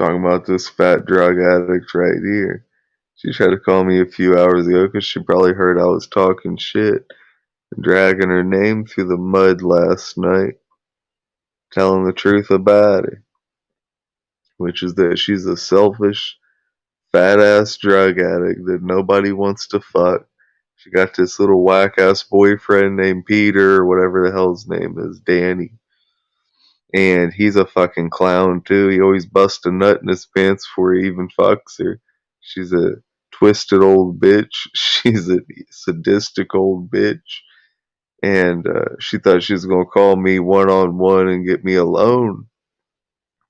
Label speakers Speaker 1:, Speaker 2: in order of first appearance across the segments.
Speaker 1: Talking about this fat drug addict right here. She tried to call me a few hours ago because she probably heard I was talking shit and dragging her name through the mud last night, telling the truth about it, which is that she's a selfish, fat ass drug addict that nobody wants to fuck. She got this little whack ass boyfriend named Peter, or whatever the hell his name is, Danny. And he's a fucking clown too. He always busts a nut in his pants before he even fucks her. She's a twisted old bitch. She's a sadistic old bitch. And she thought she was gonna call me one on one and get me alone.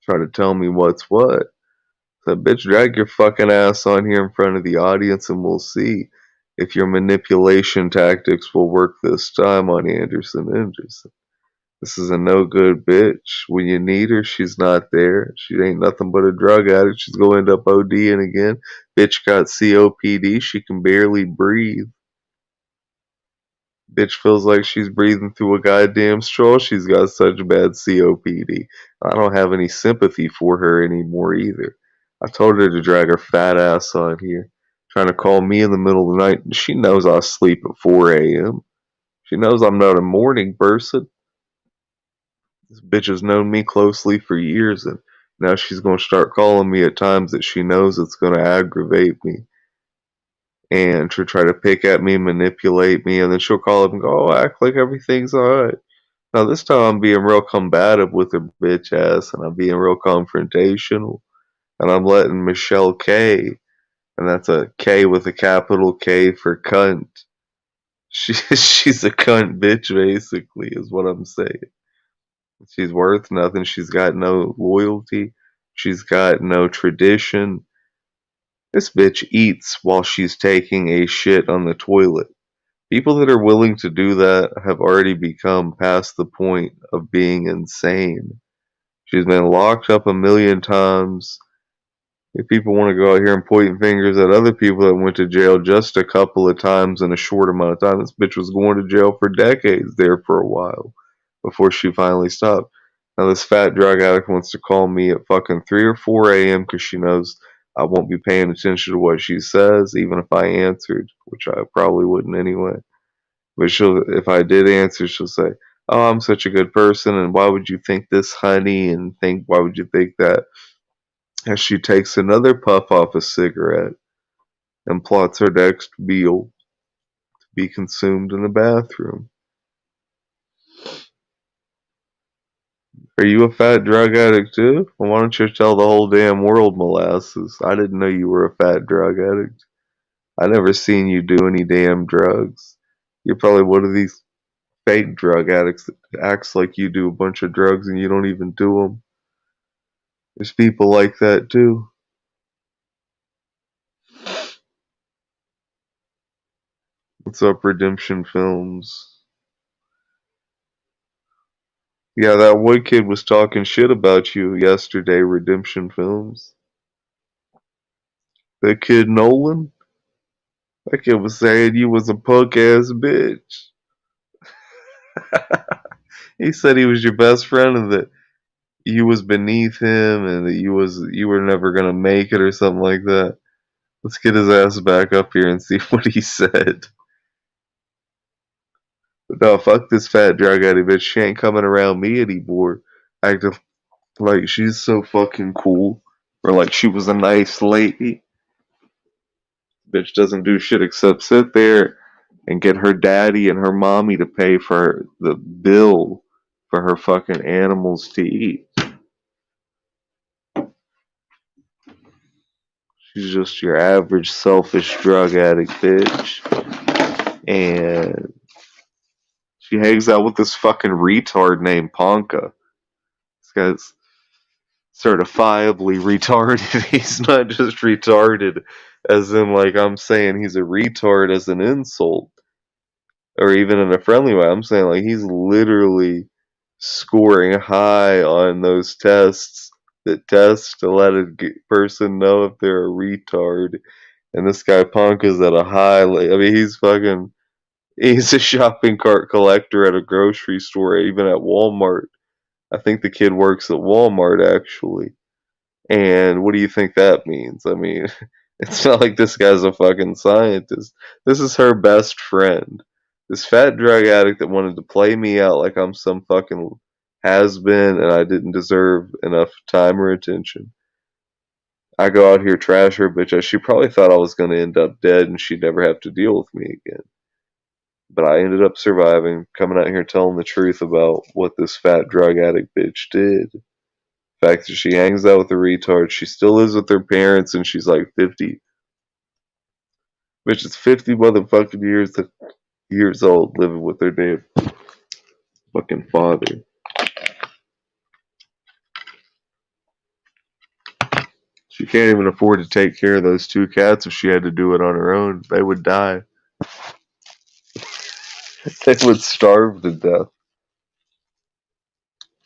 Speaker 1: Try to tell me what's what. So, bitch, drag your fucking ass on here in front of the audience and we'll see if your manipulation tactics will work this time on Henderson. This is a no good bitch. When you need her, she's not there. She ain't nothing but a drug addict. She's gonna end up ODing again. Bitch got COPD. She can barely breathe. Bitch feels like she's breathing through a goddamn straw. She's got such bad COPD. I don't have any sympathy for her anymore either. I told her to drag her fat ass on here, trying to call me in the middle of the night. She knows I sleep at 4 a.m. She knows I'm not a morning person. This bitch has known me closely for years, and now she's going to start calling me at times that she knows it's going to aggravate me and to try to pick at me, manipulate me, and then she'll call up and go, oh, act like everything's alright. Now, this time I'm being real combative with her bitch ass, and I'm being real confrontational, and I'm letting Michelle K, and that's a K with a capital K for cunt. She's a cunt bitch, basically, is what I'm saying. She's worth nothing. She's got no loyalty. She's got no tradition. This bitch eats while she's taking a shit on the toilet. People that are willing to do that have already become past the point of being insane. She's been locked up a million times. If people want to go out here and point fingers at other people that went to jail just a couple of times in a short amount of time, this bitch was going to jail for decades there for a while before she finally stopped. Now this fat drug addict wants to call me at fucking 3 or 4 a.m. because she knows I won't be paying attention to what she says, even if I answered, which I probably wouldn't anyway. But if I did answer, she'll say, "Oh, I'm such a good person, and why would you think this, honey?" And why would you think that? As she takes another puff off a cigarette and plots her next meal to be consumed in the bathroom. Are you a fat drug addict too? Well, why don't you tell the whole damn world, molasses? I didn't know you were a fat drug addict. I never seen you do any damn drugs. You're probably one of these fake drug addicts that acts like you do a bunch of drugs and you don't even do them. There's people like that too. What's up, Redemption Films? Yeah, that one kid was talking shit about you yesterday, Redemption Films. That kid Nolan? That kid was saying you was a punk ass bitch. He said he was your best friend and that you was beneath him and that you were never gonna make it or something like that. Let's get his ass back up here and see what he said. But no, fuck this fat drug addict bitch. She ain't coming around me anymore. Acting like she's so fucking cool. Or like she was a nice lady. Bitch doesn't do shit except sit there and get her daddy and her mommy to pay for the bill for her fucking animals to eat. She's just your average selfish drug addict bitch. And she hangs out with this fucking retard named Ponka. This guy's certifiably retarded. He's not just retarded as in like I'm saying he's a retard as an insult. Or even in a friendly way. I'm saying like he's literally scoring high on those tests that test to let a person know if they're a retard. And this guy Punk is at a high. I mean, he's a shopping cart collector at a grocery store, even at Walmart. I think the kid works at Walmart actually. And what do you think that means? I mean, it's not like this guy's a fucking scientist. This is her best friend. This fat drug addict that wanted to play me out like I'm some fucking has been and I didn't deserve enough time or attention. I go out here trash her bitch ass. She probably thought I was gonna end up dead and she'd never have to deal with me again. But I ended up surviving, coming out here telling the truth about what this fat drug addict bitch did. The fact that she hangs out with a retard, she still lives with her parents, and she's like 50. Bitch is 50 motherfucking years old living with her damn fucking father. She can't even afford to take care of those two cats if she had to do it on her own. They would die. They would starve to death.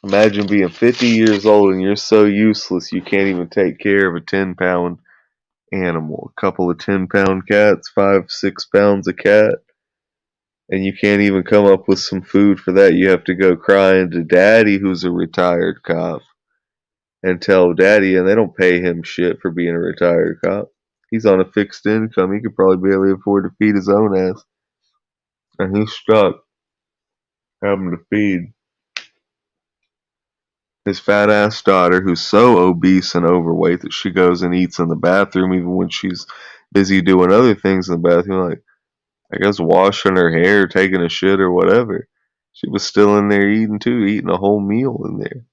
Speaker 1: Imagine being 50 years old and you're so useless you can't even take care of a 10-pound animal. A couple of 10-pound cats, 5, 6 pounds a cat, and you can't even come up with some food for that. You have to go crying to daddy, who's a retired cop, and tell daddy, and they don't pay him shit for being a retired cop. He's on a fixed income. He could probably barely afford to feed his own ass. And he's stuck having to feed his fat ass daughter, who's so obese and overweight that she goes and eats in the bathroom even when she's busy doing other things in the bathroom, like I guess washing her hair, taking a shit, or whatever. She was still in there eating too, eating a whole meal in there.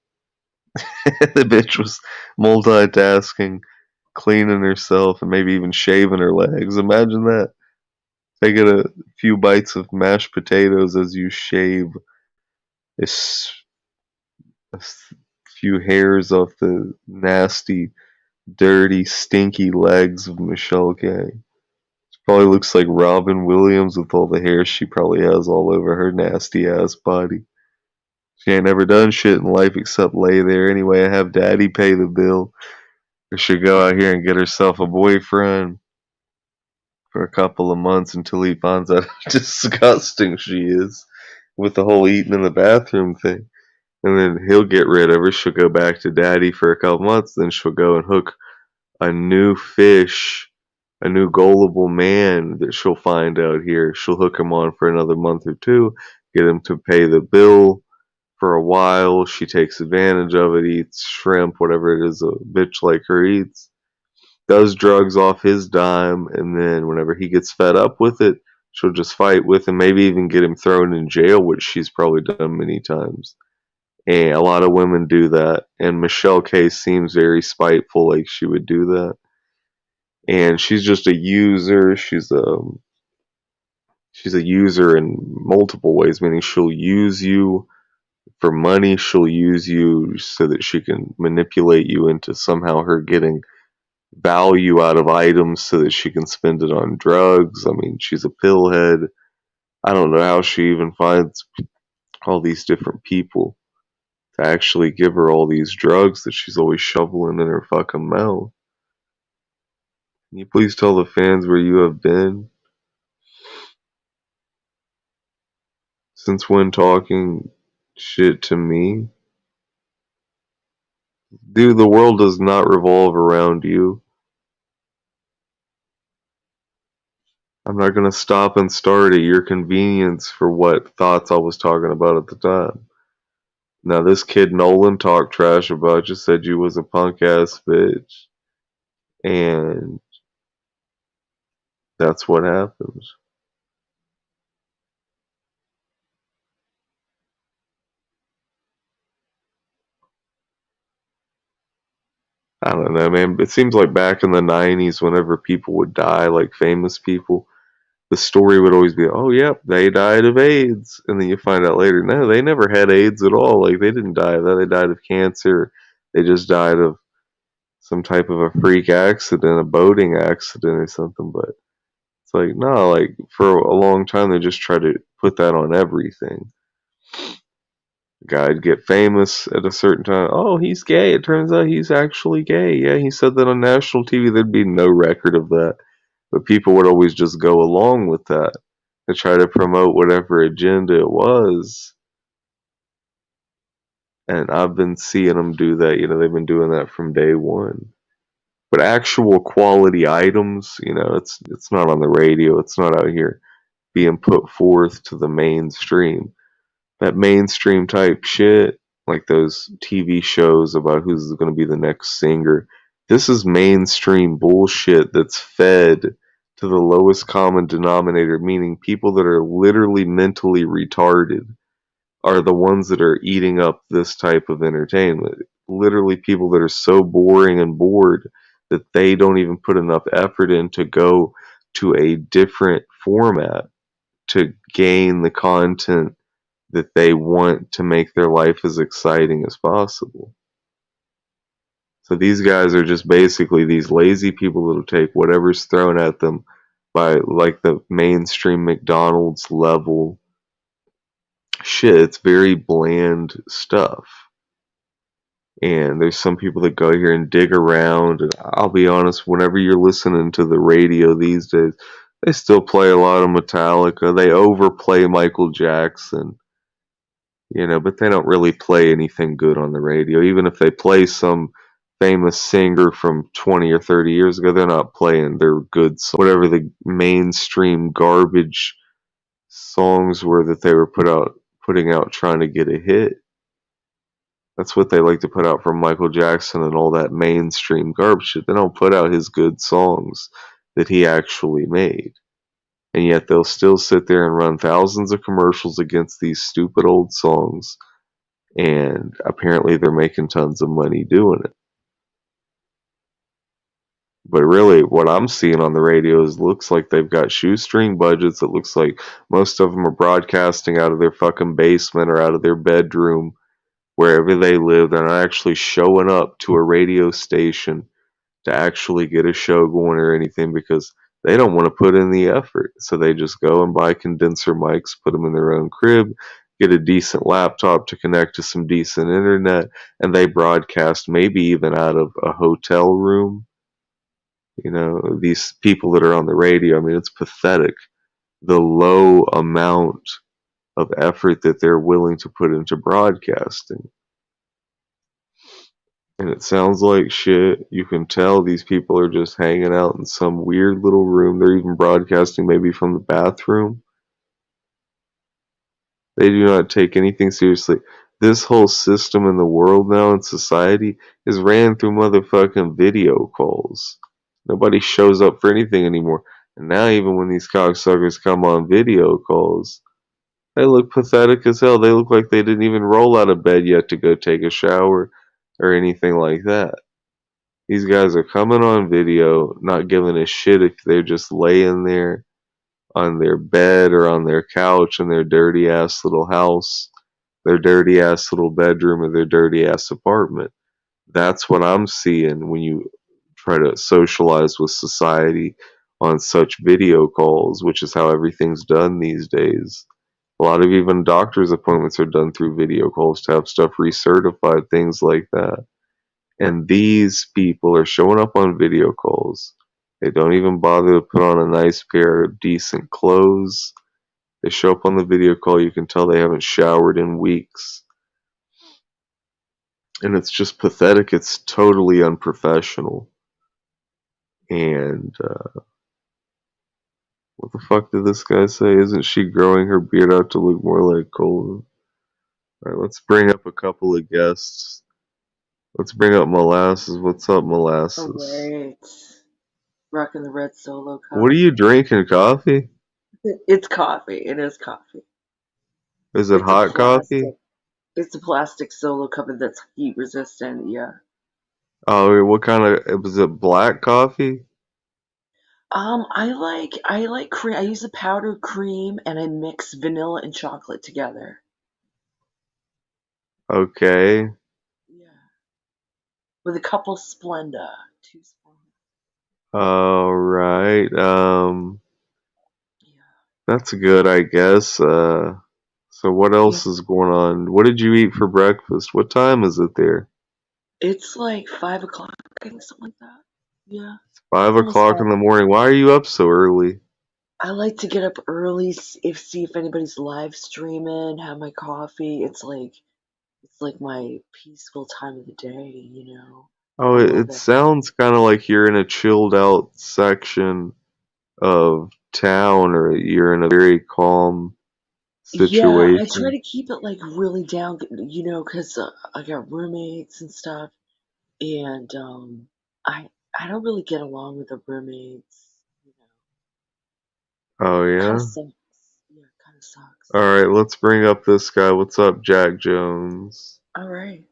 Speaker 1: The bitch was multitasking, cleaning herself, and maybe even shaving her legs. Imagine that. Taking a few bites of mashed potatoes as you shave a few hairs off the nasty, dirty, stinky legs of Michelle Gay. She probably looks like Robin Williams with all the hair she probably has all over her nasty ass body. She ain't never done shit in life except lay there anyway and have daddy pay the bill. Or she go out here and get herself a boyfriend for a couple of months until he finds out how disgusting she is with the whole eating in the bathroom thing. And then he'll get rid of her. She'll go back to daddy for a couple months. Then she'll go and hook a new fish, a new gullible man that she'll find out here. She'll hook him on for another month or two, get him to pay the bill for a while. She takes advantage of it, eats shrimp, whatever it is a bitch like her eats, does drugs off his dime, and then whenever he gets fed up with it, she'll just fight with him, maybe even get him thrown in jail, which she's probably done many times. And a lot of women do that, and Michelle K seems very spiteful, like she would do that. And she's just a user. She's a user in multiple ways, meaning she'll use you for money. She'll use you so that she can manipulate you into somehow her getting value out of items so that she can spend it on drugs. I mean, she's a pillhead. I don't know how she even finds all these different people to actually give her all these drugs that she's always shoveling in her fucking mouth. Can you please tell the fans where you have been since when talking shit to me? Dude, the world does not revolve around you. I'm not gonna stop and start at your convenience for what thoughts I was talking about at the time. Now this kid Nolan talked trash about you, said you was a punk ass bitch, and that's what happens. I don't know, man. It seems like back in the '90s, whenever people would die, like famous people, the story would always be, "Oh, yep, they died of AIDS," and then you find out later, no, they never had AIDS at all. Like they didn't die of that. They died of cancer. They just died of some type of a freak accident, a boating accident or something. But it's like, no, like for a long time, they just try to put that on everything. Guy'd get famous at a certain time. Oh, he's gay. It turns out he's actually gay. Yeah, he said that on national TV. There'd be no record of that. But people would always just go along with that to try to promote whatever agenda it was. And I've been seeing them do that. They've been doing that from day one. But actual quality items, it's not on the radio. It's not out here being put forth to the mainstream. That mainstream type shit, like those TV shows about who's going to be the next singer. This is mainstream bullshit that's fed to the lowest common denominator, meaning people that are literally mentally retarded are the ones that are eating up this type of entertainment. Literally, people that are so boring and bored that they don't even put enough effort in to go to a different format to gain the content that they want to make their life as exciting as possible. So these guys are just basically these lazy people that'll take whatever's thrown at them by like the mainstream McDonald's level shit. It's very bland stuff. And there's some people that go here and dig around. And I'll be honest, whenever you're listening to the radio these days, they still play a lot of Metallica. They overplay Michael Jackson, but they don't really play anything good on the radio. Even if they play some famous singer from 20 or 30 years ago, they're not playing their good songs. Whatever the mainstream garbage songs were that they were putting out trying to get a hit. That's what they like to put out from Michael Jackson and all that mainstream garbage shit. They don't put out his good songs that he actually made. And yet they'll still sit there and run thousands of commercials against these stupid old songs. And apparently they're making tons of money doing it. But really, what I'm seeing on the radio is looks like they've got shoestring budgets. It looks like most of them are broadcasting out of their fucking basement or out of their bedroom, wherever they live. They're not actually showing up to a radio station to actually get a show going or anything because they don't want to put in the effort. So they just go and buy condenser mics, put them in their own crib, get a decent laptop to connect to some decent internet, and they broadcast maybe even out of a hotel room. These people that are on the radio, I mean, it's pathetic the low amount of effort that they're willing to put into broadcasting. And it sounds like shit. You can tell these people are just hanging out in some weird little room. They're even broadcasting maybe from the bathroom. They do not take anything seriously. This whole system in the world now in society is ran through motherfucking video calls. Nobody shows up for anything anymore. And now even when these cocksuckers come on video calls, they look pathetic as hell. They look like they didn't even roll out of bed yet to go take a shower or anything like that. These guys are coming on video, not giving a shit if they're just laying there on their bed or on their couch in their dirty ass little house, their dirty ass little bedroom, or their dirty ass apartment. That's what I'm seeing when you try to socialize with society on such video calls, which is how everything's done these days. A lot of even doctor's appointments are done through video calls to have stuff recertified, things like that. And these people are showing up on video calls. They don't even bother to put on a nice pair of decent clothes. They show up on the video call. You can tell they haven't showered in weeks. And it's just pathetic. It's totally unprofessional. And what the fuck did this guy say? Isn't she growing her beard out to look more like Colvin? Alright, let's bring up a couple of guests. Let's bring up Molasses. What's up, Molasses?
Speaker 2: Alright. Rocking the red solo cup.
Speaker 1: What are you drinking? Coffee?
Speaker 2: It's coffee. It is coffee.
Speaker 1: Is it hot coffee?
Speaker 2: It's a plastic solo cup that's heat resistant, yeah.
Speaker 1: Oh, what kind of, is it black coffee?
Speaker 2: I like cream. I use a powdered cream and I mix vanilla and chocolate together.
Speaker 1: Okay.
Speaker 2: Yeah. With a couple Splenda. 2 Splenda.
Speaker 1: Alright.
Speaker 2: Yeah.
Speaker 1: That's good, I guess. So what else is going on? What did you eat for breakfast? What time is it there?
Speaker 2: It's like 5 o'clock, I think, something like that. Yeah.
Speaker 1: 5 o'clock in the morning. Why are you up so early?
Speaker 2: I like to get up early, see if anybody's live streaming, have my coffee. It's like It's like my peaceful time of the day, you know.
Speaker 1: Oh,
Speaker 2: I
Speaker 1: it,
Speaker 2: love
Speaker 1: it
Speaker 2: it.
Speaker 1: sounds kind of like you're in a chilled out section of town, or you're in a very calm
Speaker 2: Yeah, I try
Speaker 1: situation.
Speaker 2: to keep it like really down, you know, 'cause I got roommates and stuff, and I don't really get along with the roommates, you know.
Speaker 1: Oh
Speaker 2: Kind of
Speaker 1: yeah.
Speaker 2: sucks. Yeah, kind of
Speaker 1: All
Speaker 2: sucks.
Speaker 1: right, let's bring up this guy. What's up, Jack Jones?
Speaker 2: All right.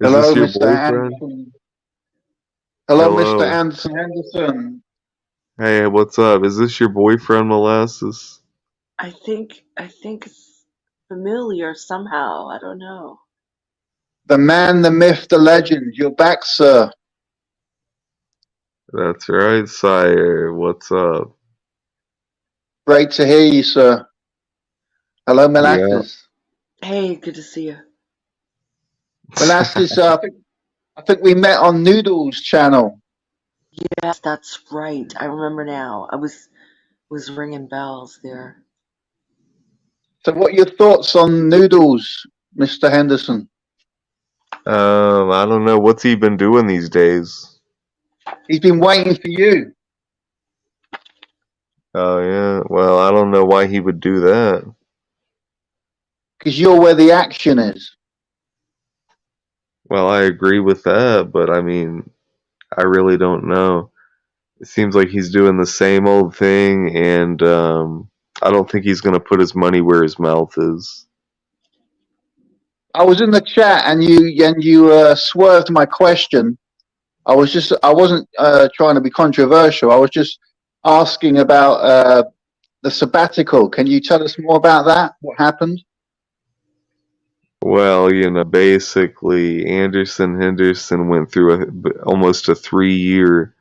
Speaker 1: Is
Speaker 3: Hello,
Speaker 1: this your
Speaker 3: Mr.
Speaker 1: boyfriend?
Speaker 3: Anderson. Hello, Mr.
Speaker 1: Hello.
Speaker 3: Anderson Henderson.
Speaker 1: Hey, what's up? Is this your boyfriend, Molasses?
Speaker 2: I think it's familiar somehow. I don't know.
Speaker 3: The man, the myth, the legend. You're back, sir.
Speaker 1: That's right, sire. What's up?
Speaker 3: Great to hear you, sir. Hello,
Speaker 1: Yeah.
Speaker 3: Molasses.
Speaker 2: Hey, good to see you.
Speaker 3: Molasses, I think we met on Noodles channel.
Speaker 2: Yes, that's right. I remember now. I was ringing bells there.
Speaker 3: So what are your thoughts on Noodles, Mr. Henderson?
Speaker 1: I don't know. What's he been doing these days?
Speaker 3: He's been waiting for you
Speaker 1: Oh, yeah. Well, I don't know why he would do that.
Speaker 3: because you're where the action is.
Speaker 1: Well, I agree with that, but I mean, I really don't know. It seems like he's doing the same old thing, and I don't think he's going to put his money where his mouth is.
Speaker 3: I was in the chat and you swerved my question. I wasn't trying to be controversial. I was just asking about the sabbatical. Can you tell us more about that? What happened?
Speaker 1: Well, basically, Anderson Henderson went through almost a 3 year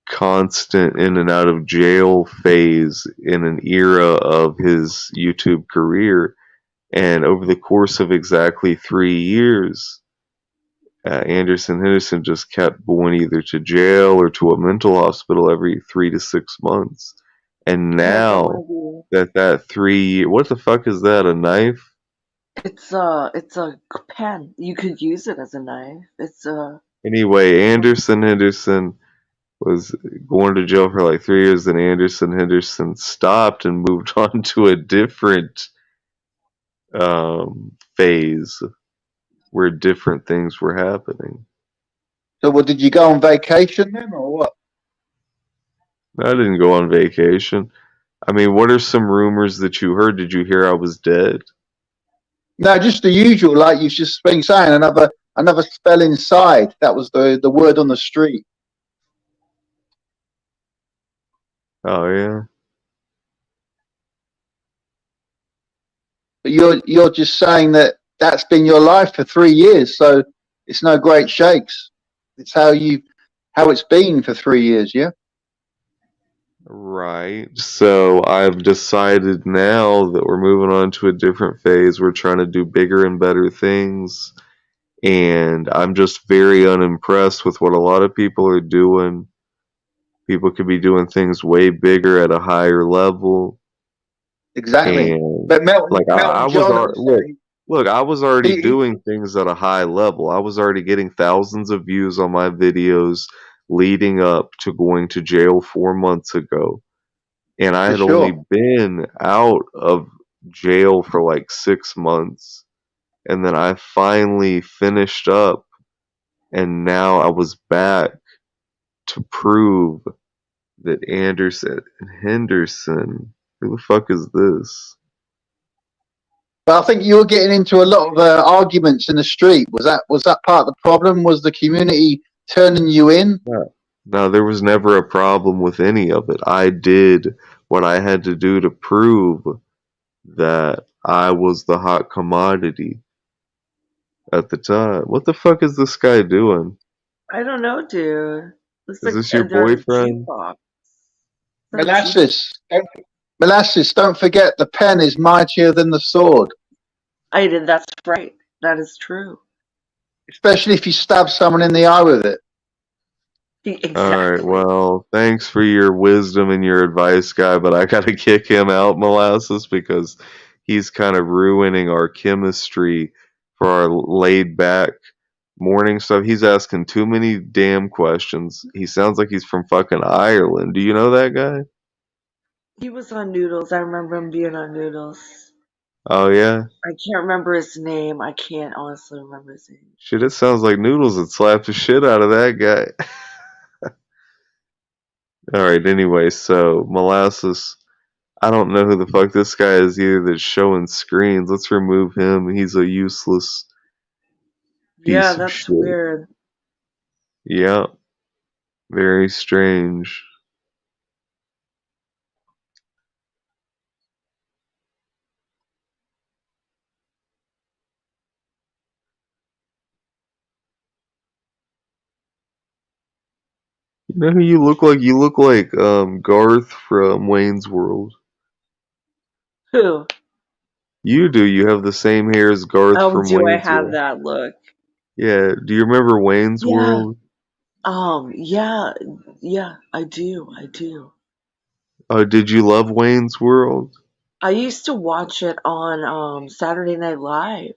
Speaker 1: constant in and out of jail phase in an era of his YouTube career. And over the course of exactly 3 years, Anderson Henderson just kept going either to jail or to a mental hospital every 3 to 6 months. And
Speaker 2: I had no
Speaker 1: now
Speaker 2: idea.
Speaker 1: that 3 year, what the fuck is that? A knife?
Speaker 2: It's a pen. You could use it as a knife.
Speaker 1: Anyway,
Speaker 2: Well,
Speaker 1: Anderson Henderson was going to jail for like 3 years. Then Anderson Henderson stopped and moved on to a different phase where different things were happening.
Speaker 3: So, what did you go on vacation then, or what?
Speaker 1: I didn't go on vacation. I mean, what are some rumors that you heard? Did you hear I was dead?
Speaker 3: No, just the usual, like you've just been saying. Another spell inside. That was the word on the street.
Speaker 1: Oh yeah.
Speaker 3: But you're just saying that that's been your life for 3 years. So it's no great shakes. It's how it's been for 3 years. Yeah.
Speaker 1: Right. So I've decided now that we're moving on to a different phase. We're trying to do bigger and better things. And I'm just very unimpressed with what a lot of people are doing. People could be doing things way bigger at a higher level.
Speaker 3: Exactly.
Speaker 1: And
Speaker 3: But Melton
Speaker 1: like I
Speaker 3: Melton
Speaker 1: was
Speaker 3: John
Speaker 1: look, I was already
Speaker 3: he
Speaker 1: doing things at a high level. I was already getting thousands of views on my videos leading up to going to jail 4 months ago. And I
Speaker 3: for
Speaker 1: had only
Speaker 3: sure.
Speaker 1: been out of jail for like 6 months. And then I finally finished up, and now I was back to prove that Anderson Henderson, who the fuck is this?
Speaker 3: But I think you were getting into a lot of arguments in the street. Was that part of the problem? Was the community turning you in?
Speaker 1: No, no, there was never a problem with any of it. I did what I had to do to prove that I was the hot commodity at the time. What the fuck is this guy doing?
Speaker 2: I don't know, dude. Looks
Speaker 1: Is
Speaker 2: like
Speaker 1: this your
Speaker 2: they're at a
Speaker 1: boyfriend?
Speaker 2: jukebox. They're at a jukebox.
Speaker 3: Molasses, don't forget the pen is mightier than the sword,
Speaker 2: I did. That's right. That is true.
Speaker 3: especially if you stab someone in the eye with it.
Speaker 1: Alright,
Speaker 2: Exactly.
Speaker 1: well, thanks for your wisdom and your advice, guy, but I gotta kick him out, Molasses, because he's kind of ruining our chemistry for our laid back morning stuff. He's asking too many damn questions. He sounds like he's from fucking Ireland. Do you know that guy?
Speaker 2: He was on Noodles. I remember him being on Noodles.
Speaker 1: Oh yeah?
Speaker 2: I can't remember his name. I can't honestly remember his name.
Speaker 1: Shit, it sounds like Noodles would slap the shit out of that guy. Alright, anyway, so Molasses. I don't know who the fuck this guy is either that's showing screens. Let's remove him. He's a useless
Speaker 2: Yeah,
Speaker 1: piece of
Speaker 2: that's
Speaker 1: shit.
Speaker 2: weird.
Speaker 1: Yeah, very strange. You know who you look like? You look like Garth from Wayne's World.
Speaker 2: Who?
Speaker 1: You do. You have the same hair as Garth
Speaker 2: Oh,
Speaker 1: from
Speaker 2: do I
Speaker 1: Wayne's
Speaker 2: have
Speaker 1: World.
Speaker 2: that look?
Speaker 1: Yeah. Do you remember Wayne's
Speaker 2: Yeah.
Speaker 1: World?
Speaker 2: Yeah, yeah, I do. I do.
Speaker 1: Did you love Wayne's World?
Speaker 2: I used to watch it on Saturday Night Live.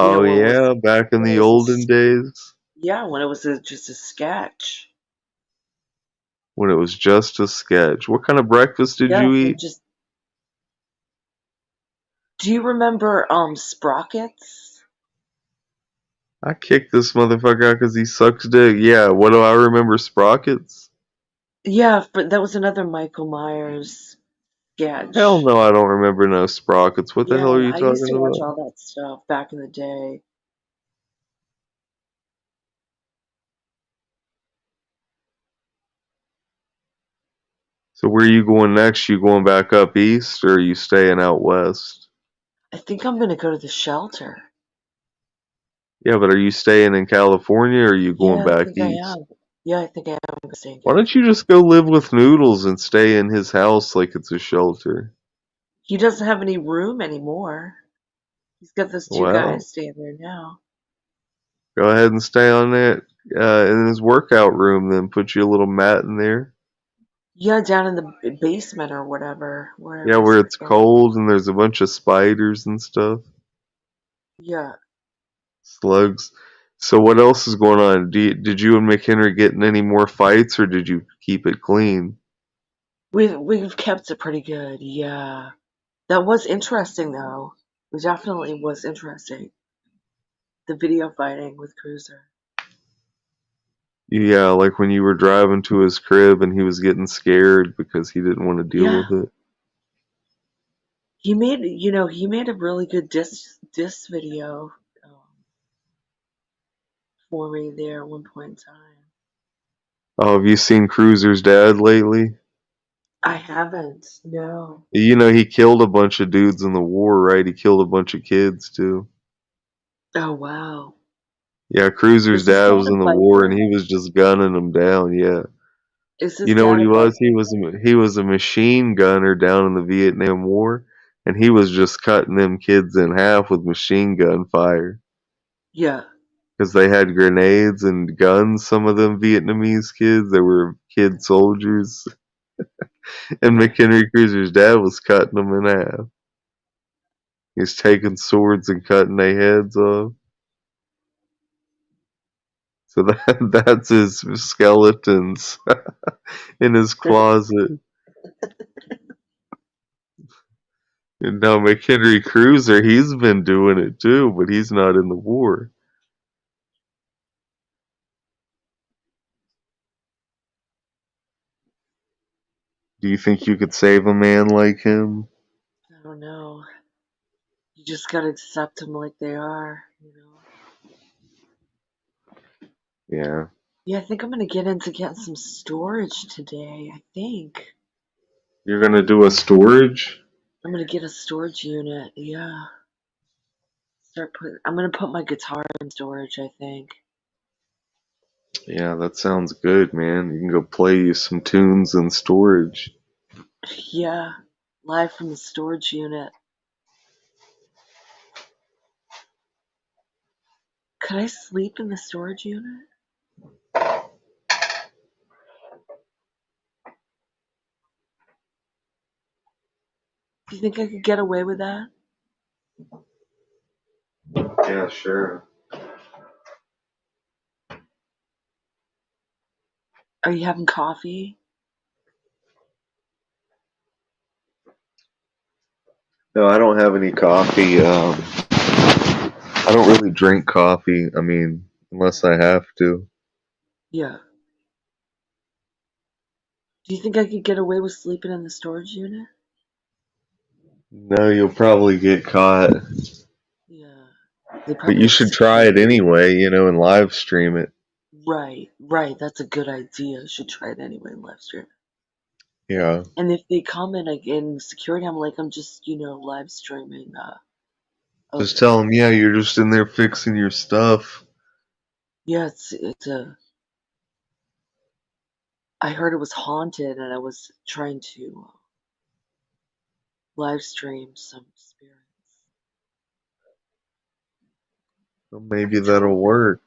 Speaker 2: You know,
Speaker 1: Oh yeah, back in
Speaker 2: when it
Speaker 1: the
Speaker 2: was
Speaker 1: olden days
Speaker 2: yeah, when it was just a sketch.
Speaker 1: when it was just a sketch. What kind of breakfast did
Speaker 2: Yeah,
Speaker 1: you
Speaker 2: they
Speaker 1: eat?
Speaker 2: just. Do you remember Sprockets?
Speaker 1: I kicked this motherfucker out because he sucks dick. Yeah, what do I remember? Sprockets?
Speaker 2: Yeah, but that was another Michael Myers
Speaker 1: Hell
Speaker 2: sketch.
Speaker 1: no, I don't remember no Sprockets. What the
Speaker 2: Yeah,
Speaker 1: hell are you
Speaker 2: I used
Speaker 1: talking
Speaker 2: to watch
Speaker 1: about?
Speaker 2: all that stuff back in the day.
Speaker 1: So where are you going next? You going back up east or are you staying out west?
Speaker 2: I think I'm gonna go to the shelter.
Speaker 1: Yeah, but are you staying in California or are you going
Speaker 2: Yeah, I
Speaker 1: back
Speaker 2: think I
Speaker 1: east?
Speaker 2: am. Yeah, I think I am gonna stay in
Speaker 1: Why don't
Speaker 2: California.
Speaker 1: you just go live with Noodles and stay in his house like it's a shelter?
Speaker 2: He doesn't have any room anymore. He's got those two
Speaker 1: Well,
Speaker 2: guys staying there now.
Speaker 1: go ahead and stay on that in his workout room, then put you a little mat in there.
Speaker 2: Yeah, down in the basement or whatever,
Speaker 1: Yeah,
Speaker 2: wherever he's
Speaker 1: where it's
Speaker 2: working.
Speaker 1: cold and there's a bunch of spiders and stuff,
Speaker 2: Yeah,
Speaker 1: slugs. So what else is going on? Did you and McHenry get in any more fights or did you keep it clean?
Speaker 2: we've kept it pretty good. Yeah, that was interesting though. It definitely was interesting. The video fighting with Cruiser.
Speaker 1: Yeah, like when you were driving to his crib and he was getting scared because he didn't want to deal
Speaker 2: Yeah,
Speaker 1: with it.
Speaker 2: he made a really good diss video for me there at one point in time.
Speaker 1: Oh, have you seen Cruiser's dad lately?
Speaker 2: I haven't. No.
Speaker 1: You know, he killed a bunch of dudes in the war, right? He killed a bunch of kids too.
Speaker 2: Oh wow.
Speaker 1: Yeah, Cruiser's
Speaker 2: Is his
Speaker 1: dad
Speaker 2: dad
Speaker 1: was
Speaker 2: a
Speaker 1: in the war and
Speaker 2: biker?
Speaker 1: he was just gunning them down. Yeah.
Speaker 2: Is
Speaker 1: You
Speaker 2: his
Speaker 1: know what
Speaker 2: dad
Speaker 1: he
Speaker 2: a
Speaker 1: was?
Speaker 2: biker?
Speaker 1: He was a machine gunner down in the Vietnam War, and he was just cutting them kids in half with machine gun fire
Speaker 2: Yeah.
Speaker 1: because they had grenades and guns. Some of them Vietnamese kids, they were kid soldiers, and McHenry Cruiser's dad was cutting them in half. He's taking swords and cutting their heads off. So that's his skeletons in his closet. And now McHenry Cruiser, he's been doing it too, but he's not in the war. Do you think you could save a man like him?
Speaker 2: I don't know. You just gotta accept them like they are.
Speaker 1: Yeah.
Speaker 2: Yeah, I think I'm gonna get into getting some storage today. I think
Speaker 1: You're gonna do a storage?
Speaker 2: I'm gonna get a storage unit. Yeah. I'm gonna put my guitar in storage, I think.
Speaker 1: Yeah, that sounds good, man. You can go play you some tunes in storage.
Speaker 2: Yeah. Live from the storage unit. Could I sleep in the storage unit? you think I could get away with that?
Speaker 1: Yeah, sure.
Speaker 2: Are you having coffee?
Speaker 1: No, I don't have any coffee. I don't really drink coffee. I mean, unless
Speaker 2: Yeah.
Speaker 1: I have to.
Speaker 2: Yeah. Do you think I could get away with sleeping in the storage unit?
Speaker 1: No, you'll probably get caught.
Speaker 2: Yeah. They
Speaker 1: But
Speaker 2: probably
Speaker 1: you
Speaker 2: have
Speaker 1: should try it
Speaker 2: security.
Speaker 1: anyway, and live stream it.
Speaker 2: Right, right. That's a good idea. I should try it anyway in live stream.
Speaker 1: Yeah.
Speaker 2: And if they come in security, I'm like, I'm just, live streaming. Oh,
Speaker 1: Just tell them, yeah, you're just in there fixing your stuff.
Speaker 2: yeah, it's a. I heard it was haunted, and I was trying to live stream some spirits.
Speaker 1: Well,
Speaker 2: I
Speaker 1: maybe
Speaker 2: tell
Speaker 1: that'll
Speaker 2: them that.
Speaker 1: work.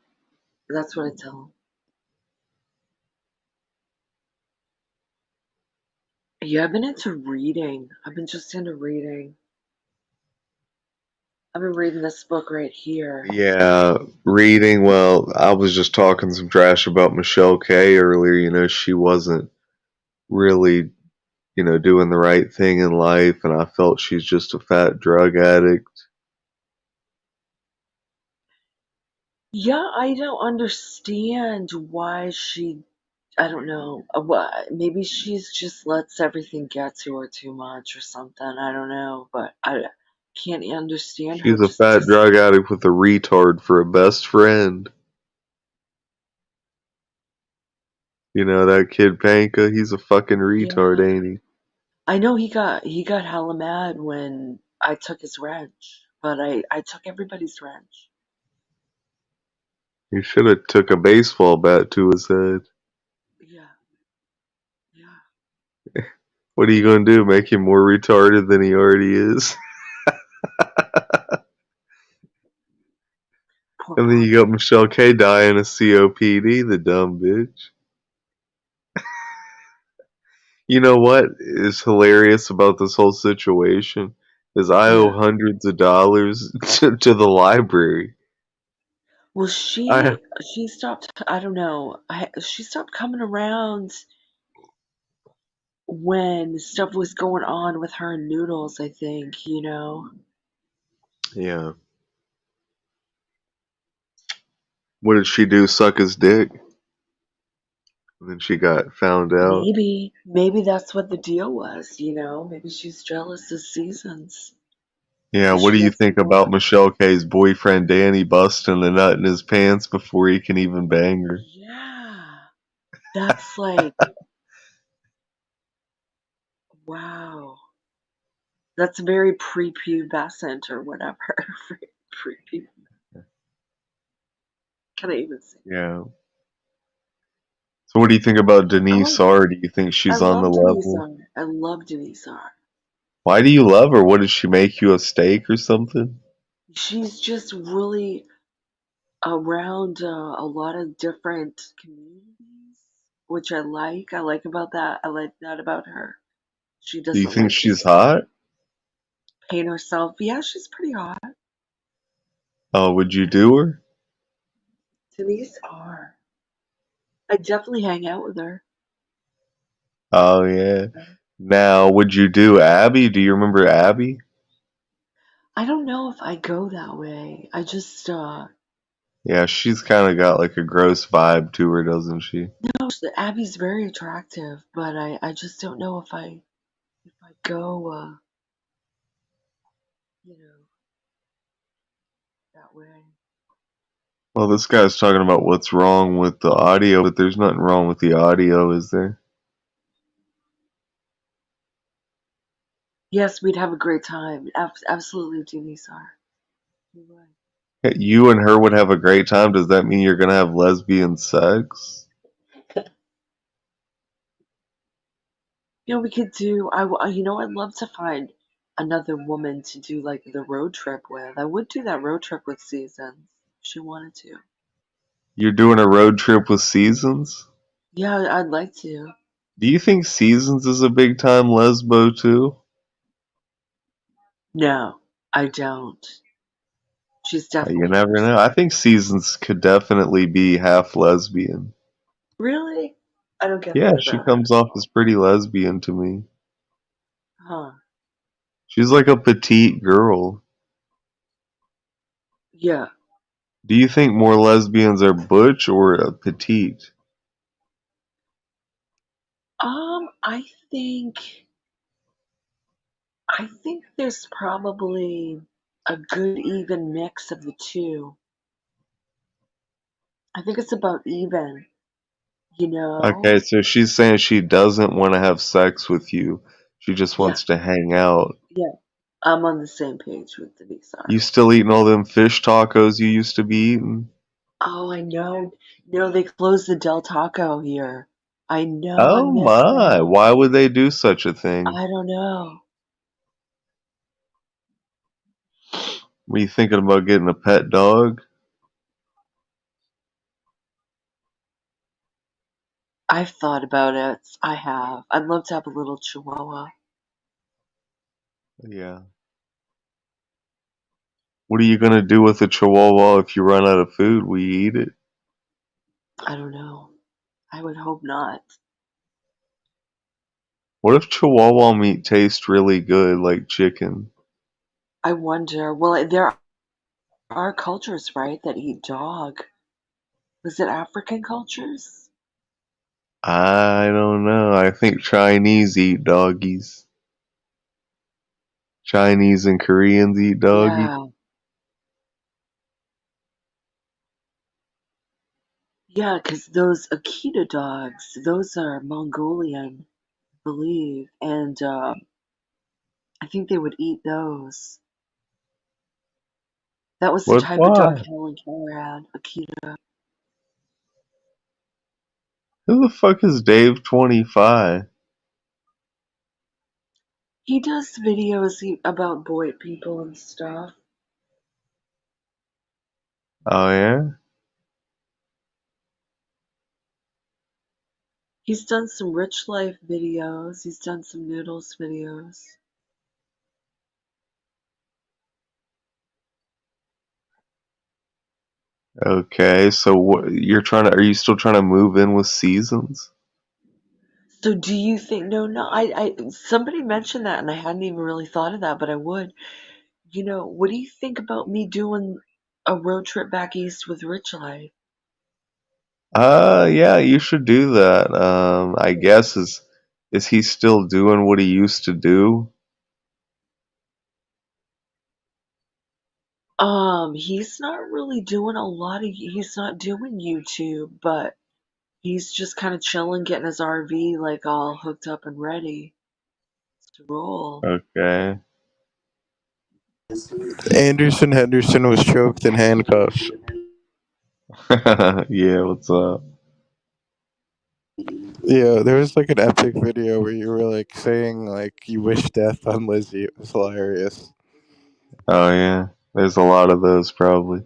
Speaker 2: That's what I tell them. Yeah, I've been into reading. I've been just into reading. I've been reading this book right here.
Speaker 1: Yeah, reading. Well, I was just talking some trash about Michelle K earlier. She wasn't really, doing the right thing in life, and I felt she's just a fat drug addict.
Speaker 2: Yeah, I don't understand why she. I don't know. Maybe she's just lets everything get to her too much or something. I don't know, but I can't understand her
Speaker 1: She's a
Speaker 2: just
Speaker 1: fat drug addict with a retard for a best friend. That kid Panka, he's a fucking retard,
Speaker 2: yeah.
Speaker 1: ain't he?
Speaker 2: I know he got hella mad when I took his wrench, but I took everybody's wrench.
Speaker 1: He should have took a baseball bat to his head.
Speaker 2: Yeah, yeah.
Speaker 1: What are you gonna do? Make him more retarded than he already is?
Speaker 2: Poor
Speaker 1: And then you got
Speaker 2: Papa.
Speaker 1: Michelle K dying of COPD, the dumb bitch. You know what is hilarious about this whole situation? Is I owe
Speaker 2: Yeah.
Speaker 1: hundreds of dollars to the library.
Speaker 2: Well,
Speaker 1: I
Speaker 2: she stopped. I don't know. She stopped coming around when stuff was going on with her and Noodles. I think
Speaker 1: Yeah. What did she do? Suck his dick? And then she got found out.
Speaker 2: Maybe that's what the deal was. Maybe she's jealous of Seasons
Speaker 1: Yeah,
Speaker 2: because
Speaker 1: what do
Speaker 2: she
Speaker 1: you
Speaker 2: has
Speaker 1: think about
Speaker 2: more.
Speaker 1: Michelle K's boyfriend Danny busting a nut in his pants before he can even bang her?
Speaker 2: Yeah, that's like wow. That's very prepubescent or whatever. Prepubescent. Can I even say?
Speaker 1: Yeah. So what do you think about
Speaker 2: I
Speaker 1: Denise
Speaker 2: like.
Speaker 1: R? Do you think
Speaker 2: I
Speaker 1: she's on the
Speaker 2: love Denise
Speaker 1: level?
Speaker 2: R. I love Denise R.
Speaker 1: Why do you love her? What did she make you a steak or something?
Speaker 2: She's just really around a lot of different communities, which I like. I like about that. I like that about her. She
Speaker 1: Do you
Speaker 2: doesn't
Speaker 1: think
Speaker 2: like
Speaker 1: she's
Speaker 2: just
Speaker 1: hot?
Speaker 2: paint herself. Yeah, she's pretty hot.
Speaker 1: Oh, would you do her?
Speaker 2: Denise R. I definitely hang out with her.
Speaker 1: Oh yeah. Now, would you do Abby? Do you remember Abby?
Speaker 2: I don't know if I go that way. I just
Speaker 1: Yeah, she's kind of got like a gross vibe to her, doesn't she?
Speaker 2: no. Abby's very attractive, but I just don't know if I go you know that way.
Speaker 1: Well, this guy's talking about what's wrong with the audio, but there's nothing wrong with the audio, is there?
Speaker 2: Yes, we'd have a great time. Absolutely, Denise R. You're right.
Speaker 1: You and her would have a great time. Does that mean you're gonna have lesbian sex?
Speaker 2: We could do. I'd love to find another woman to do like the road trip with. I would do that road trip with Seasons if she wanted to.
Speaker 1: You're doing a road trip with Seasons?
Speaker 2: Yeah, I'd like to.
Speaker 1: Do you think Seasons is a big time lesbo too?
Speaker 2: No, I don't. She's
Speaker 1: You
Speaker 2: definitely
Speaker 1: never know.
Speaker 2: Henderson.
Speaker 1: I think Seasons could definitely be half lesbian.
Speaker 2: Really? I don't get
Speaker 1: Yeah,
Speaker 2: that
Speaker 1: she
Speaker 2: about her.
Speaker 1: comes off as pretty lesbian to me.
Speaker 2: Huh.
Speaker 1: She's like a petite girl.
Speaker 2: Yeah.
Speaker 1: Do you think more lesbians are butch or petite?
Speaker 2: I think there's probably a good even mix of the two. I think it's about even, you know?
Speaker 1: Okay, so she's saying she doesn't want to have sex with you. She just
Speaker 2: Yeah,
Speaker 1: wants to hang out.
Speaker 2: yeah. I'm on the same page with Denise
Speaker 1: You
Speaker 2: R.
Speaker 1: still eating all them fish tacos you used to be eating?
Speaker 2: Oh, I know. No, they closed the Del Taco here. I know, I
Speaker 1: Oh
Speaker 2: miss
Speaker 1: my,
Speaker 2: that.
Speaker 1: why would they do such a thing?
Speaker 2: I don't know.
Speaker 1: Were you thinking about getting a pet dog?
Speaker 2: I've thought about it. I have. I'd love to have a little chihuahua.
Speaker 1: Yeah. What are you gonna do with a chihuahua if you run out of food? Will you eat it?
Speaker 2: I don't know. I would hope not.
Speaker 1: What if chihuahua meat tastes really good like chicken?
Speaker 2: I wonder. Well, there are cultures, right, that eat dog. Was it African cultures?
Speaker 1: I don't know. I think Chinese eat doggies. Chinese and Koreans eat doggies.
Speaker 2: Yeah. Yeah, because those Akita dogs, those are Mongolian, I believe. And I think they would eat those. That was the
Speaker 1: What?
Speaker 2: type of dog
Speaker 1: Why?
Speaker 2: Helen Keller had, Akita.
Speaker 1: Who the fuck is Dave 25?
Speaker 2: He does videos about boy people and stuff.
Speaker 1: Oh yeah?
Speaker 2: He's done some Rich Life videos. He's done some Noodles videos.
Speaker 1: Okay, so what you're trying to are you still trying to move in with Seasons?
Speaker 2: So do you think no, somebody mentioned that and I hadn't even really thought of that, but I would. What do you think about me doing a road trip back east with Rich Life?
Speaker 1: Yeah, you should do that. I guess is he still doing what he used to do?
Speaker 2: He's not really doing a lot of he's not doing YouTube, but he's just kind of chilling, getting his RV like all hooked up and ready to roll.
Speaker 1: Okay.
Speaker 4: Anderson Henderson was choked in handcuffs.
Speaker 1: Yeah, what's up?
Speaker 4: Yeah, there was like an epic video where you were like saying like you wish death on Lizzie. It was hilarious.
Speaker 1: Oh yeah. There's a lot of those probably.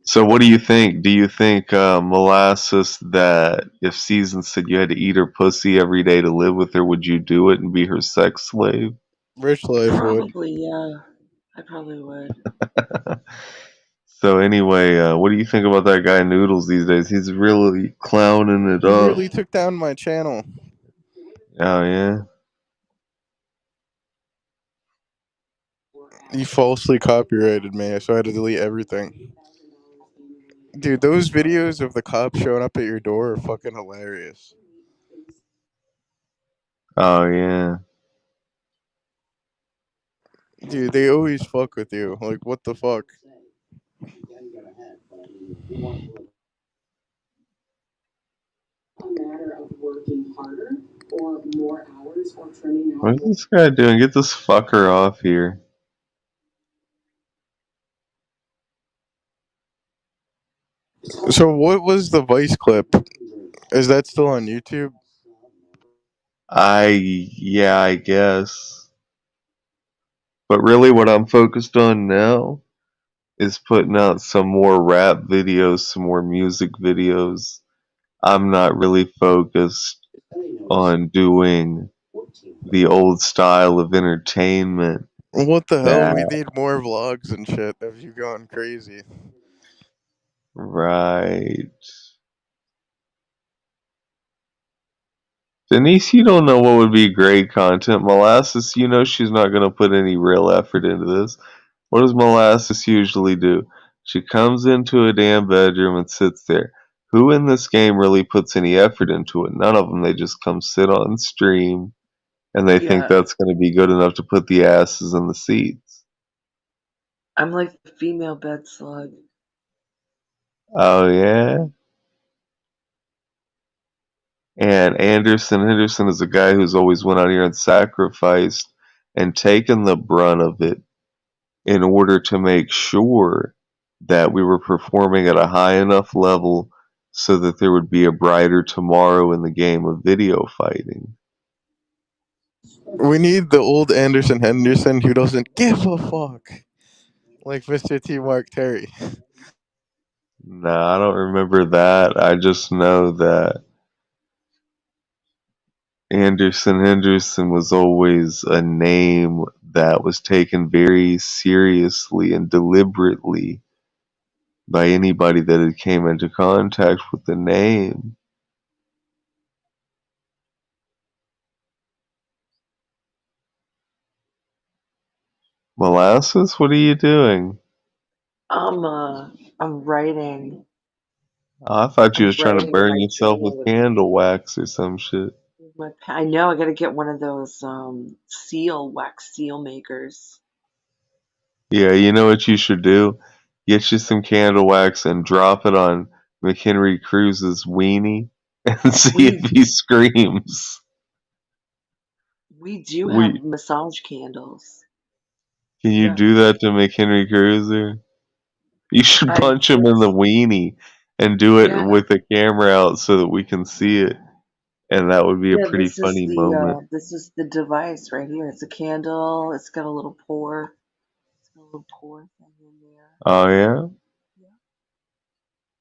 Speaker 1: So what do you think? Do you think Molasses that if Season said you had to eat her pussy every day to live with her, would you do it and be her sex slave?
Speaker 4: Rich life would.
Speaker 2: Probably, yeah. I probably would.
Speaker 1: So anyway, what do you think about that guy Noodles these days? He's really clowning it
Speaker 4: He
Speaker 1: up.
Speaker 4: really took down my channel.
Speaker 1: Oh yeah.
Speaker 4: He falsely copyrighted me, so I had to delete everything. Dude, those videos of the cops showing up at your door are fucking hilarious.
Speaker 1: Oh yeah.
Speaker 4: Dude, they always fuck with you. Like, what the fuck?
Speaker 1: What is this guy doing? Get this fucker off here.
Speaker 4: So, what was the Vice clip? Is that still on YouTube?
Speaker 1: Yeah, I guess. But really what I'm focused on now is putting out some more rap videos, some more music videos. I'm not really focused on doing the old style of entertainment.
Speaker 4: What the hell? We
Speaker 1: That
Speaker 4: need more vlogs and shit of you going crazy.
Speaker 1: right. Denise, you don't know what would be great content. Molasses, you know she's not going to put any real effort into this. What does Molasses usually do? She comes into a damn bedroom and sits there. Who in this game really puts any effort into it? None of them. They just come sit on stream and they think
Speaker 2: Yeah,
Speaker 1: that's going to be good enough to put the asses in the seats.
Speaker 2: I'm like the female bed slug.
Speaker 1: Oh, yeah? And Henderson is a guy who's always went out here and sacrificed and taken the brunt of it in order to make sure that we were performing at a high enough level so that there would be a brighter tomorrow in the game of video fighting.
Speaker 4: We need the old Anderson Henderson who doesn't give a fuck. Like Mr. T. Mark Terry.
Speaker 1: Nah, I don't remember that. I just know that Anderson Henderson was always a name that was taken very seriously and deliberately by anybody that had came into contact with the name. Molasses, what are you doing?
Speaker 2: I'm uh I'm writing.
Speaker 1: Oh, I thought you
Speaker 2: I'm
Speaker 1: was trying to
Speaker 2: writing in
Speaker 1: burn
Speaker 2: my
Speaker 1: yourself
Speaker 2: journal
Speaker 1: with candle wax or some shit.
Speaker 2: with my I know I gotta get one of those seal wax seal makers.
Speaker 1: Yeah, you know what you should do? Get you some candle wax and drop it on McHenry Cruz's weenie and see if
Speaker 2: We
Speaker 1: he screams.
Speaker 2: we do have
Speaker 1: We
Speaker 2: massage candles.
Speaker 1: Can you
Speaker 2: Yeah.
Speaker 1: do that to McHenry Cruiser? You should
Speaker 2: I
Speaker 1: punch him in the weenie and do it
Speaker 2: yeah.
Speaker 1: with the camera out so that we can see it, and that would be a
Speaker 2: Yeah,
Speaker 1: pretty funny moment.
Speaker 2: this is the device right here. It's a candle. It's got a little pour. It's got a little pour thing in there.
Speaker 1: Oh yeah?
Speaker 2: Yeah.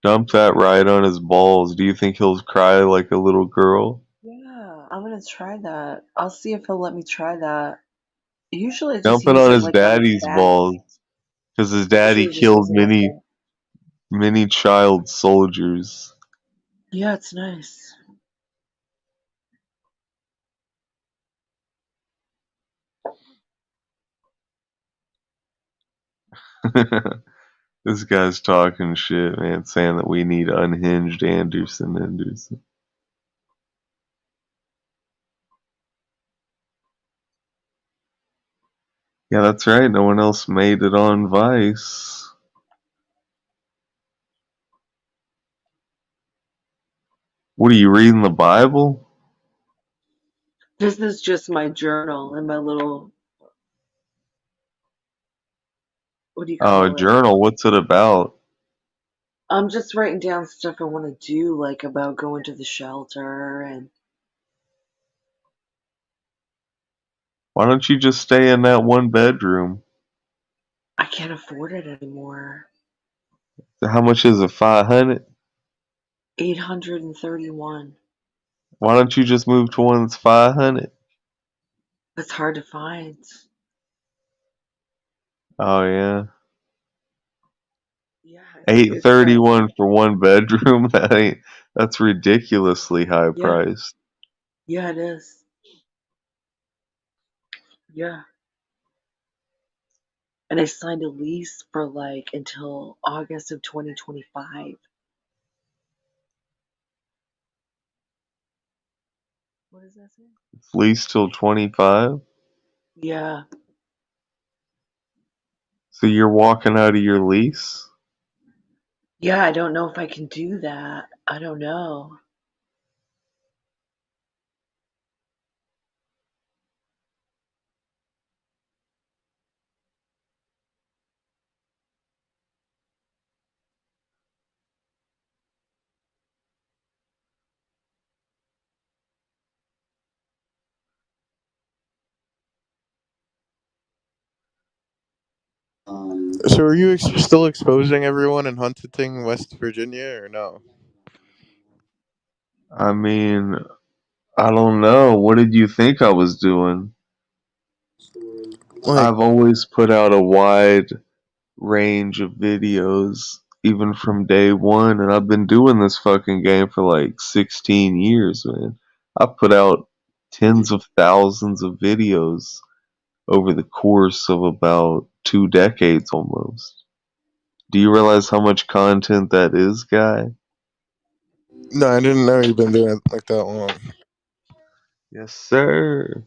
Speaker 1: Dump that right on his balls. Do you think he'll cry like a little girl?
Speaker 2: Yeah, I'm gonna try that. I'll see if he'll let me try that. Usually I just
Speaker 1: Dump it
Speaker 2: use
Speaker 1: on
Speaker 2: it
Speaker 1: his
Speaker 2: like on his
Speaker 1: daddy's
Speaker 2: back.
Speaker 1: balls, because his daddy
Speaker 2: Usually just
Speaker 1: killed
Speaker 2: use it like that.
Speaker 1: many child soldiers.
Speaker 2: Yeah, it's nice.
Speaker 1: This guy's talking shit, man, saying that we need unhinged Henderson. Yeah, that's right. No one else made it on Vice. What are you reading the Bible?
Speaker 2: This is just my journal and my little, what do you
Speaker 1: Oh, a
Speaker 2: call it?
Speaker 1: journal. What's it about?
Speaker 2: I'm just writing down stuff I want to do, like about going to the shelter, and
Speaker 1: Why don't you just stay in that one bedroom?
Speaker 2: I can't afford it anymore.
Speaker 1: How much is it? 500?
Speaker 2: 831.
Speaker 1: Why don't you just move to one that's 500?
Speaker 2: It's hard to find.
Speaker 1: Oh yeah,
Speaker 2: Yeah,
Speaker 1: eight
Speaker 2: it's
Speaker 1: thirty one for one bedroom. That's ridiculously high
Speaker 2: yeah,
Speaker 1: priced.
Speaker 2: yeah, it is. Yeah. And I signed a lease for like until August of 2025. What does that say?
Speaker 1: It's leased till 25.
Speaker 2: Yeah.
Speaker 1: So you're walking out of your lease?
Speaker 2: Yeah, I don't know if I can do that. I don't know.
Speaker 4: So are you still exposing everyone in Huntington, West Virginia, or no?
Speaker 1: I mean, I don't know. What did you think I was doing?
Speaker 4: Like,
Speaker 1: I've always put out a wide range of videos, even from day one, and I've been doing this fucking game for like 16 years, man. I've put out tens of thousands of videos over the course of about 2 decades almost. Do you realize how much content that is, guy?
Speaker 4: no, I didn't know you've been doing it like that long.
Speaker 1: Yes, sir.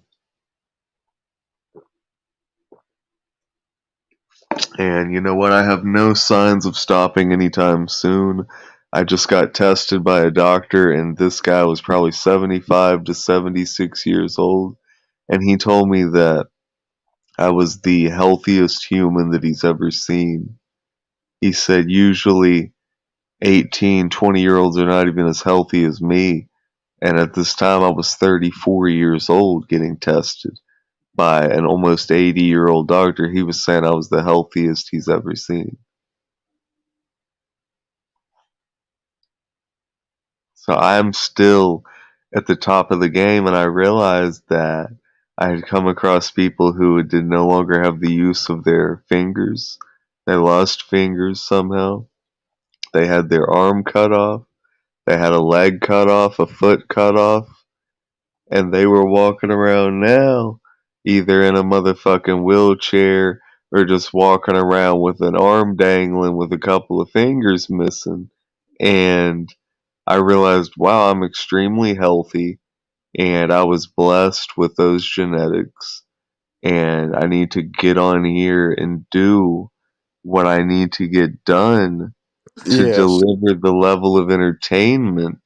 Speaker 1: And you know what? I have no signs of stopping anytime soon. I just got tested by a doctor, and this guy was probably 75 to 76 years old. And he told me that I was the healthiest human that he's ever seen. He said usually 18, 20-year olds are not even as healthy as me. And at this time, I was 34 years old getting tested by an almost 80-year-old doctor. He was saying I was the healthiest he's ever seen. So I'm still at the top of the game, and I realized that I had come across people who did no longer have the use of their fingers. They lost fingers somehow. They had their arm cut off. They had a leg cut off, a foot cut off, and they were walking around now either in a motherfucking wheelchair or just walking around with an arm dangling with a couple of fingers missing. And I realized, wow, I'm extremely healthy and I was blessed with those genetics. And I need to get on here and do what I need to get done to
Speaker 4: Yes,
Speaker 1: deliver the level of entertainment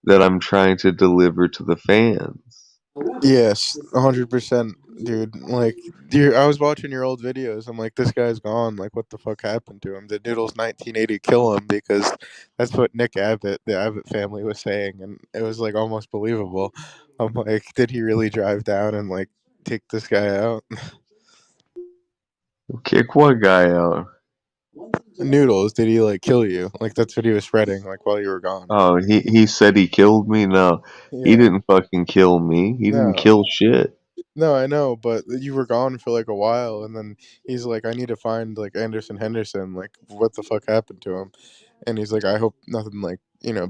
Speaker 1: that I'm trying to deliver to the fans.
Speaker 4: yes, 100%, dude. Like, dude, I was watching your old videos. I'm like, this guy's gone. Like, what the fuck happened to him? Did Noodles 1980 kill him? Because that's what Nick Abbott, the Abbott family, was saying, and it was like almost believable. I'm like, did he really drive down and like take this guy out?
Speaker 1: Kick what guy out?
Speaker 4: Noodles, did he like kill you? Like, that's what he was spreading like while you were gone.
Speaker 1: Oh, he said he killed me? No, he
Speaker 4: Yeah,
Speaker 1: didn't fucking kill me. He didn't
Speaker 4: no.
Speaker 1: kill shit.
Speaker 4: No, I know, but you were gone for like a while, and then he's like, "I need to find like Anderson Henderson. Like, what the fuck happened to him?" And he's like, "I hope nothing like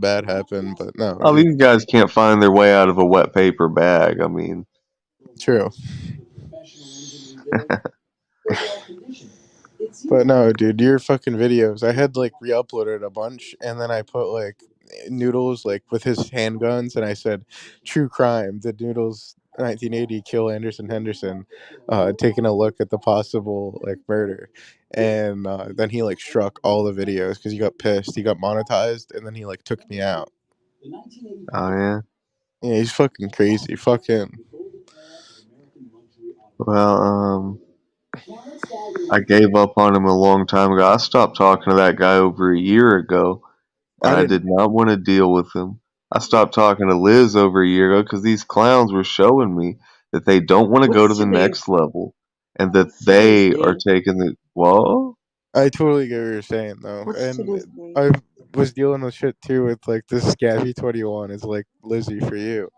Speaker 4: bad happened." But no,
Speaker 1: Oh,
Speaker 4: he
Speaker 1: these guys can't find their way out of a wet paper bag. I mean,
Speaker 4: true. But no, dude, your fucking videos. I had like re-uploaded a bunch, and then I put like Noodles like with his handguns, and I said, "True crime: Did Noodles 1980 kill Anderson Henderson?" Taking a look at the possible like murder, and then he like struck all the videos because he got pissed. He got monetized, and then he like took me out.
Speaker 1: oh yeah.
Speaker 4: Yeah, he's fucking crazy. Fuck him.
Speaker 1: Well, I gave up on him a long time ago. I stopped talking to that guy over a year ago, and
Speaker 4: I
Speaker 1: I
Speaker 4: didn't.
Speaker 1: did not want to deal with him. I stopped talking to Liz over a year ago because these clowns were showing me that they don't want to go to
Speaker 2: What's
Speaker 1: the
Speaker 2: today?
Speaker 1: next level, and that
Speaker 2: Today's
Speaker 1: they are
Speaker 2: date?
Speaker 1: taking the well.
Speaker 4: I totally get what you're saying though,
Speaker 2: What's
Speaker 4: and
Speaker 2: today's date?
Speaker 4: I was dealing with shit too with like this Scabby 21 is like Lizzie for you,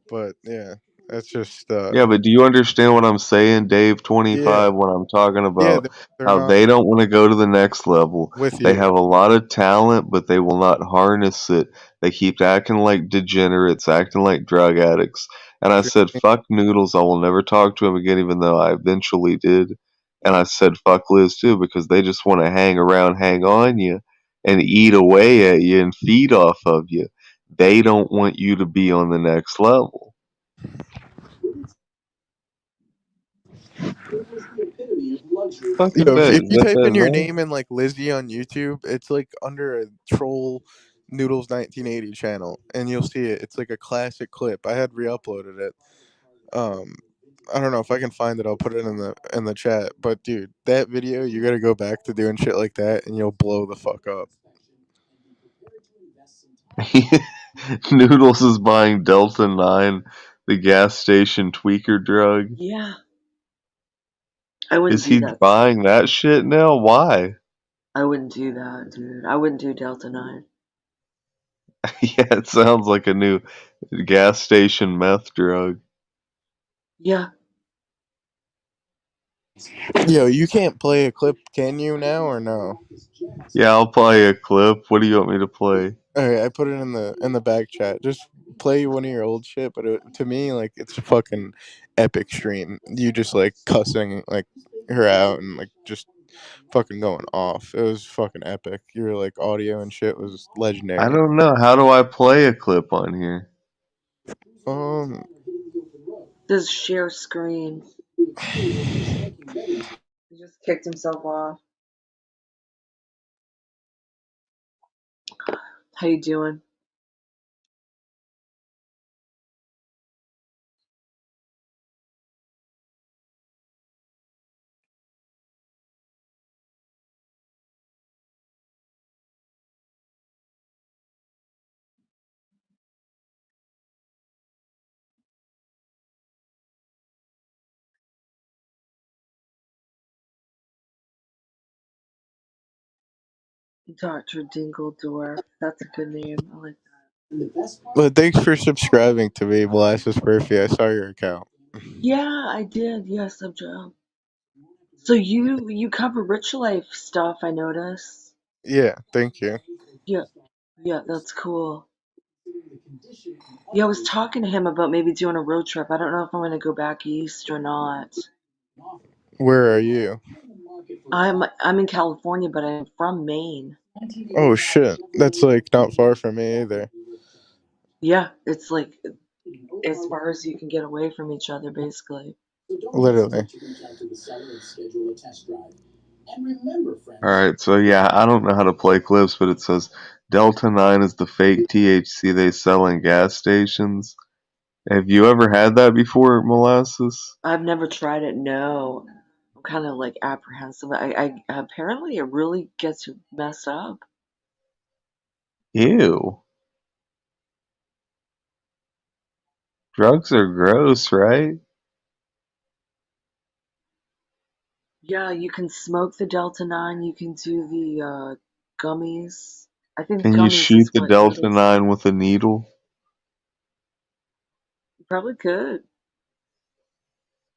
Speaker 4: but yeah, that's just
Speaker 1: Yeah, but do you understand what I'm saying, Dave
Speaker 4: yeah,
Speaker 1: 25, when I'm talking
Speaker 4: yeah.
Speaker 1: about
Speaker 4: They're
Speaker 1: how
Speaker 4: not
Speaker 1: they don't want to go to the next level?
Speaker 4: with
Speaker 1: They
Speaker 4: you.
Speaker 1: have a lot of talent, but they will not harness it. They keep acting like degenerates, acting like drug addicts. And I said, fuck Noodles, I will never talk to him again, even though I eventually did. And I said, fuck Liz too, because they just want to hang around, hang on you, and eat away at you and feed off of you. They don't want you to be on the next level. Fucking
Speaker 4: Yo,
Speaker 1: bet.
Speaker 4: if
Speaker 1: Is
Speaker 4: you
Speaker 1: that
Speaker 4: type
Speaker 1: that
Speaker 4: in your
Speaker 1: man?
Speaker 4: name and like Lizzie on YouTube, it's like under a troll Noodles 1980 channel, and you'll see it. It's like a classic clip. I had re-uploaded it. Um, I don't know if I can find it. I'll put it in the chat. But dude, that video, you got to go back to doing shit like that, and you'll blow the fuck up.
Speaker 1: Noodles is buying Delta 9, the gas station tweaker drug.
Speaker 2: Yeah, I wouldn't
Speaker 1: Is
Speaker 2: do
Speaker 1: he
Speaker 2: that.
Speaker 1: buying that shit now? Why?
Speaker 2: I wouldn't do that, dude. I wouldn't do Delta 9.
Speaker 1: Yeah, it sounds like a new gas station meth drug.
Speaker 2: Yeah,
Speaker 4: Yo, you can't play a clip, can you now or no?
Speaker 1: Yeah, I'll play a clip. What do you want me to play?
Speaker 4: Alright, I put it in the back chat. Just play one of your old shit, but to me, like, it's a fucking epic stream. You just like cussing like her out and like just fucking going off. It was fucking epic. Your like audio and shit was
Speaker 1: I
Speaker 4: legendary.
Speaker 1: don't know. How do I play a clip on here?
Speaker 4: Um,
Speaker 2: Does share screen. He just kicked himself off. How you doing? Dr. Dingledorf. That's a good name. I like that.
Speaker 4: but thanks for subscribing to me, Molasses Perfy. I saw your account.
Speaker 2: Yeah, I did. Yes, I'm Joe. So you cover rich life stuff, I notice.
Speaker 4: Yeah, thank you.
Speaker 2: Yeah, yeah, that's cool. Yeah, I was talking to him about maybe doing a road trip. I don't know if I'm gonna go back east or not.
Speaker 4: Where are you?
Speaker 2: I'm in California, but I'm from Maine.
Speaker 4: Oh shit, that's like not far from me either.
Speaker 2: Yeah, it's like as far as you can get away from each other, basically.
Speaker 4: Literally.
Speaker 1: Alright, so yeah, I don't know how to play clips, but it says Delta 9 is the fake THC they sell in gas stations. Have you ever had that before, Molasses?
Speaker 2: I've never tried it. No, I'm kind of like apprehensive. I apparently it really gets you messed up.
Speaker 1: Ew. Drugs are gross, right?
Speaker 2: Yeah, you can smoke the Delta 9. You can do the gummies. I think
Speaker 1: Can you
Speaker 2: gummies
Speaker 1: shoot
Speaker 2: is
Speaker 1: the
Speaker 2: what
Speaker 1: Delta
Speaker 2: needles are.
Speaker 1: 9 with a needle?
Speaker 2: You probably could.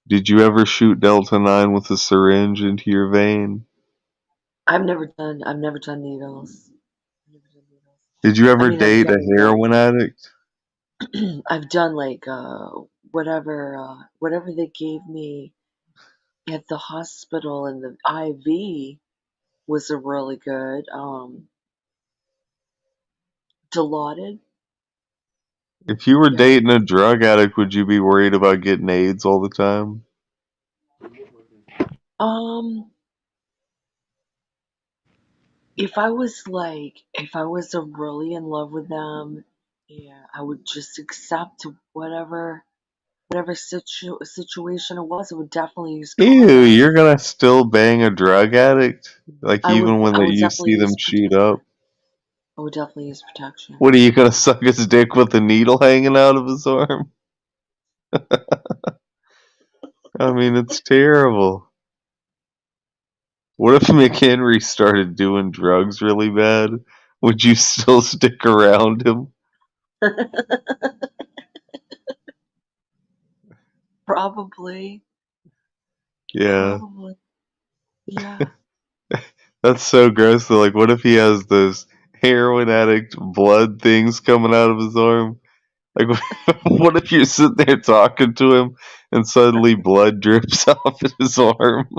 Speaker 1: Did you ever shoot Delta 9 with a syringe into your vein?
Speaker 2: I've never done needles. Never done needles.
Speaker 1: Did you
Speaker 2: I
Speaker 1: ever
Speaker 2: mean, I've
Speaker 1: date a
Speaker 2: done like
Speaker 1: heroin addict?
Speaker 2: I've done like whatever they gave me at the hospital and the IV was a really good Dilaudid.
Speaker 1: If you were
Speaker 2: Yeah.
Speaker 1: dating a drug addict, would you be worried about getting AIDS all the time?
Speaker 2: Um if I was really in love with them, yeah, I would just accept whatever situation it was. I would definitely use
Speaker 1: Ew,
Speaker 2: condoms.
Speaker 1: you're gonna still bang a drug addict? Like even when
Speaker 2: I would
Speaker 1: you
Speaker 2: definitely
Speaker 1: see them
Speaker 2: use
Speaker 1: shoot up?
Speaker 2: protection. I would definitely use protection.
Speaker 1: What are you gonna suck his dick with a needle hanging out of his arm? I mean, it's terrible. What if McHenry started doing drugs really bad? Would you still stick around him?
Speaker 2: Probably.
Speaker 1: Yeah.
Speaker 2: Probably. Yeah.
Speaker 1: That's so gross though. Like, what if he has those heroin addict blood things coming out of his arm? Like, what if you're sitting there talking to him and suddenly blood drips off his arm?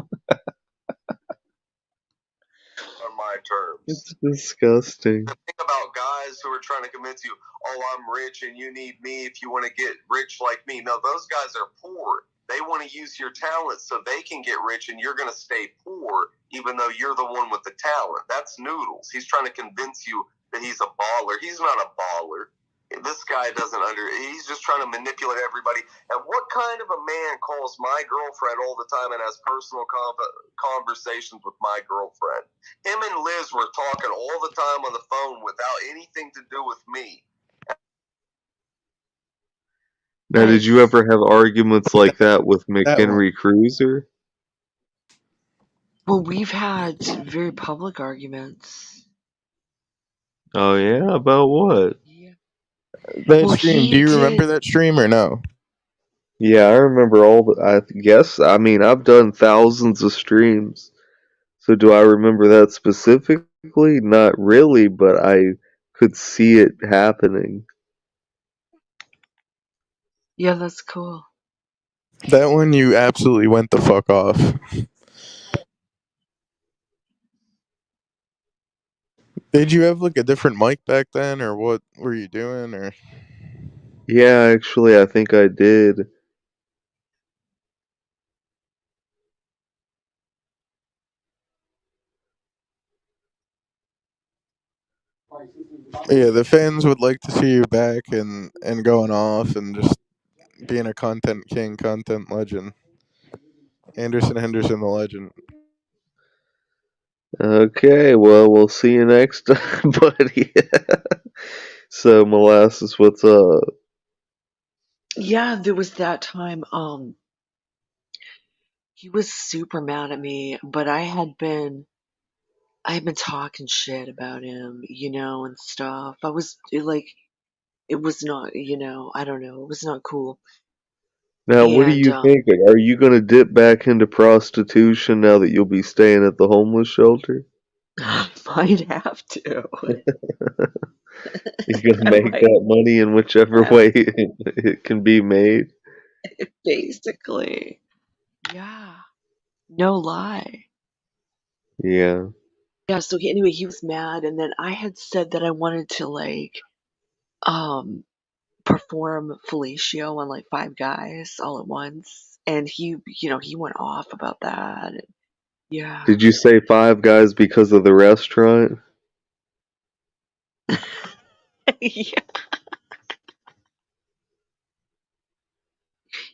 Speaker 5: On my terms.
Speaker 1: It's disgusting.
Speaker 5: The thing about guys who are trying to convince you, oh, I'm rich and you need me if you want to get rich like me. No, those guys are poor. They want to use your talent so they can get rich and you're going to stay poor even though you're the one with the talent. That's Noodles. He's trying to convince you that he's a baller. He's not a baller. This guy doesn't he's just trying to manipulate everybody. And what kind of a man calls my girlfriend all the time and has personal conversations with my girlfriend? Him and Liz were talking all the time on the phone without anything to do with me.
Speaker 1: Now, did you
Speaker 2: Nice.
Speaker 1: ever have arguments like that with
Speaker 4: That one.
Speaker 1: McHenry Cruiser?
Speaker 2: Well, we've had very public arguments.
Speaker 1: Oh yeah, about what?
Speaker 2: Yeah.
Speaker 4: That
Speaker 2: Well,
Speaker 4: stream, do
Speaker 2: he
Speaker 4: you remember
Speaker 2: did.
Speaker 4: that stream or no?
Speaker 1: Yeah, I remember all the. I guess I mean I've done thousands of streams, so do I remember that specifically? Not really, but I could see it happening.
Speaker 2: Yeah, that's cool.
Speaker 4: That one you absolutely went the fuck off. Did you have like a different mic back then, or what were you doing? Or
Speaker 1: Yeah, actually, I think I did.
Speaker 4: yeah, the fans would like to see you back and going off and just being a content king, content legend. Anderson Henderson, the legend.
Speaker 1: Okay, well, we'll see you next time, buddy. So, Molasses, what's up?
Speaker 2: Yeah, there was that time, he was super mad at me, but I had been talking shit about him, and stuff. I was like, it was not, I don't know, it was not cool.
Speaker 1: Now, what do
Speaker 2: And
Speaker 1: you think? Are you going to dip back into prostitution now that you'll be staying at the homeless shelter?
Speaker 2: I might have to.
Speaker 1: You're going to
Speaker 2: I
Speaker 1: make
Speaker 2: might
Speaker 1: that money in whichever
Speaker 2: have
Speaker 1: way it can be made?
Speaker 2: to, basically. Yeah, no lie.
Speaker 1: Yeah.
Speaker 2: Yeah, so anyway, he was mad, and then I had said that I wanted to um perform fellatio on like five guys all at once, and he went off about that. And yeah.
Speaker 1: Did you say Five Guys because of the restaurant?
Speaker 2: Yeah,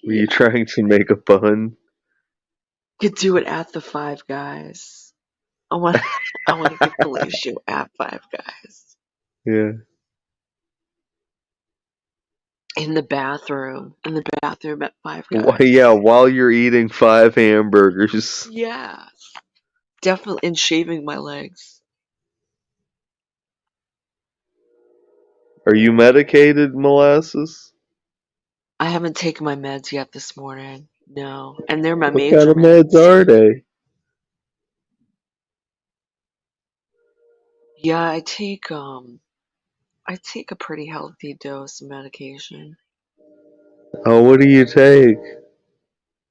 Speaker 1: Were you
Speaker 2: yeah.
Speaker 1: trying to make a pun?
Speaker 2: Could do it at the Five Guys. I want I want to get fellatio at Five Guys
Speaker 1: Yeah.
Speaker 2: in the bathroom at Five
Speaker 1: Yeah,
Speaker 2: Guys.
Speaker 1: while you're eating five hamburgers.
Speaker 2: Yeah, definitely, and shaving my legs.
Speaker 1: Are you medicated, Molasses?
Speaker 2: I haven't taken my meds yet this morning. No, and they're my
Speaker 1: What kind
Speaker 2: major
Speaker 1: of meds
Speaker 2: meds.
Speaker 1: are they?
Speaker 2: Yeah, I take a pretty healthy dose of medication.
Speaker 1: Oh, what do you take?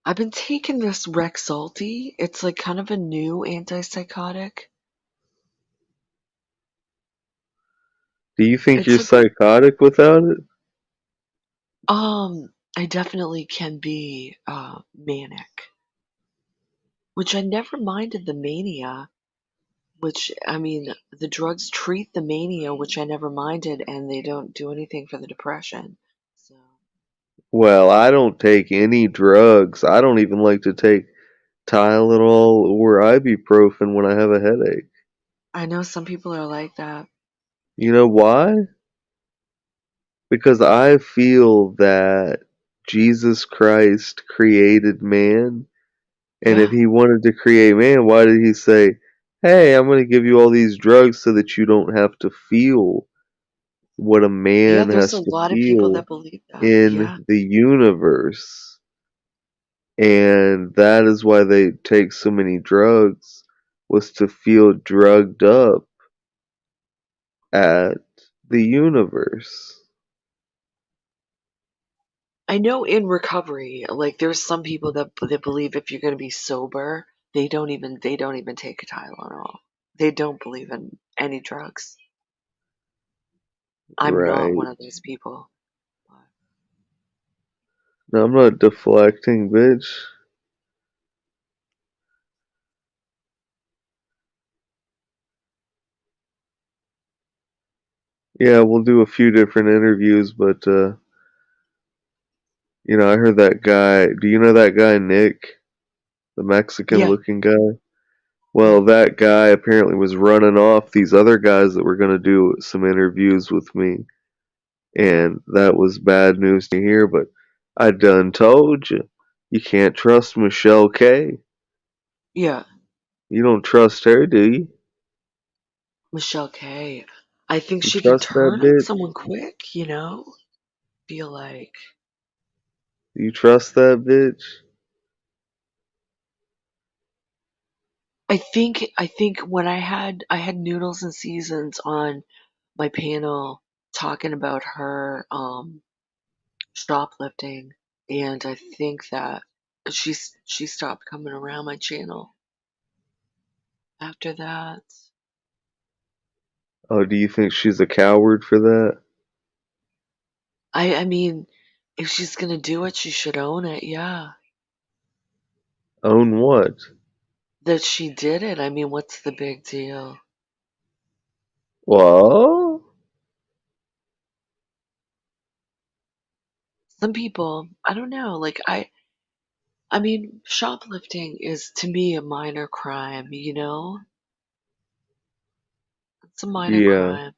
Speaker 2: I've been taking this Rexulti. It's like kind of a new antipsychotic.
Speaker 1: Do you think
Speaker 2: It's
Speaker 1: you're
Speaker 2: like
Speaker 1: psychotic without it?
Speaker 2: I definitely can be manic, which I never minded the mania, which I mean, the drugs treat the mania, which I never minded, and they don't do anything for the depression. So
Speaker 1: Well, I don't take any drugs. I don't even like to take Tylenol or ibuprofen when I have a headache.
Speaker 2: I know some people are like that.
Speaker 1: You know why? Because I feel that Jesus Christ created man, and if
Speaker 2: Yeah.
Speaker 1: he wanted to create man, why did he say, "Hey, I'm going to give you all these drugs so that you don't have to feel what a
Speaker 2: Yeah,
Speaker 1: man
Speaker 2: there's a
Speaker 1: has to
Speaker 2: lot of people
Speaker 1: feel
Speaker 2: that believe that.
Speaker 1: in
Speaker 2: Yeah.
Speaker 1: the universe?" And that is why they take so many drugs, was to feel drugged up at the universe.
Speaker 2: I know in recovery, like there's some people that believe if you're going to be sober, they don't even take a Tylenol. They don't believe in any drugs. I'm not
Speaker 1: Right.
Speaker 2: one of those people.
Speaker 1: No, I'm not deflecting, bitch. Yeah, we'll do a few different interviews, but I heard that guy. Do you know that guy Nick, the Mexican
Speaker 2: Yeah,
Speaker 1: looking guy?
Speaker 2: yeah,
Speaker 1: Well, that guy apparently was running off these other guys that were going to do some interviews with me, and that was bad news to hear, but I done told you. You can't trust Michelle K.
Speaker 2: yeah.
Speaker 1: You don't trust her, do you?
Speaker 2: Michelle K. I think
Speaker 1: You
Speaker 2: she can
Speaker 1: trust that
Speaker 2: turn on
Speaker 1: bitch?
Speaker 2: someone quick. Feel like
Speaker 1: Do you trust that bitch?
Speaker 2: I think when I had Noodles and Seasons on my panel talking about her shoplifting, and I think that she stopped coming around my channel after that.
Speaker 1: Oh, do you think she's a coward for that?
Speaker 2: I mean, if she's gonna do it, she should own it, yeah.
Speaker 1: Own what?
Speaker 2: That she did it. I mean, what's the big deal?
Speaker 1: Well,
Speaker 2: Some people, I don't know, like I mean, shoplifting is to me a minor crime, you know? It's a minor
Speaker 1: yeah.
Speaker 2: crime.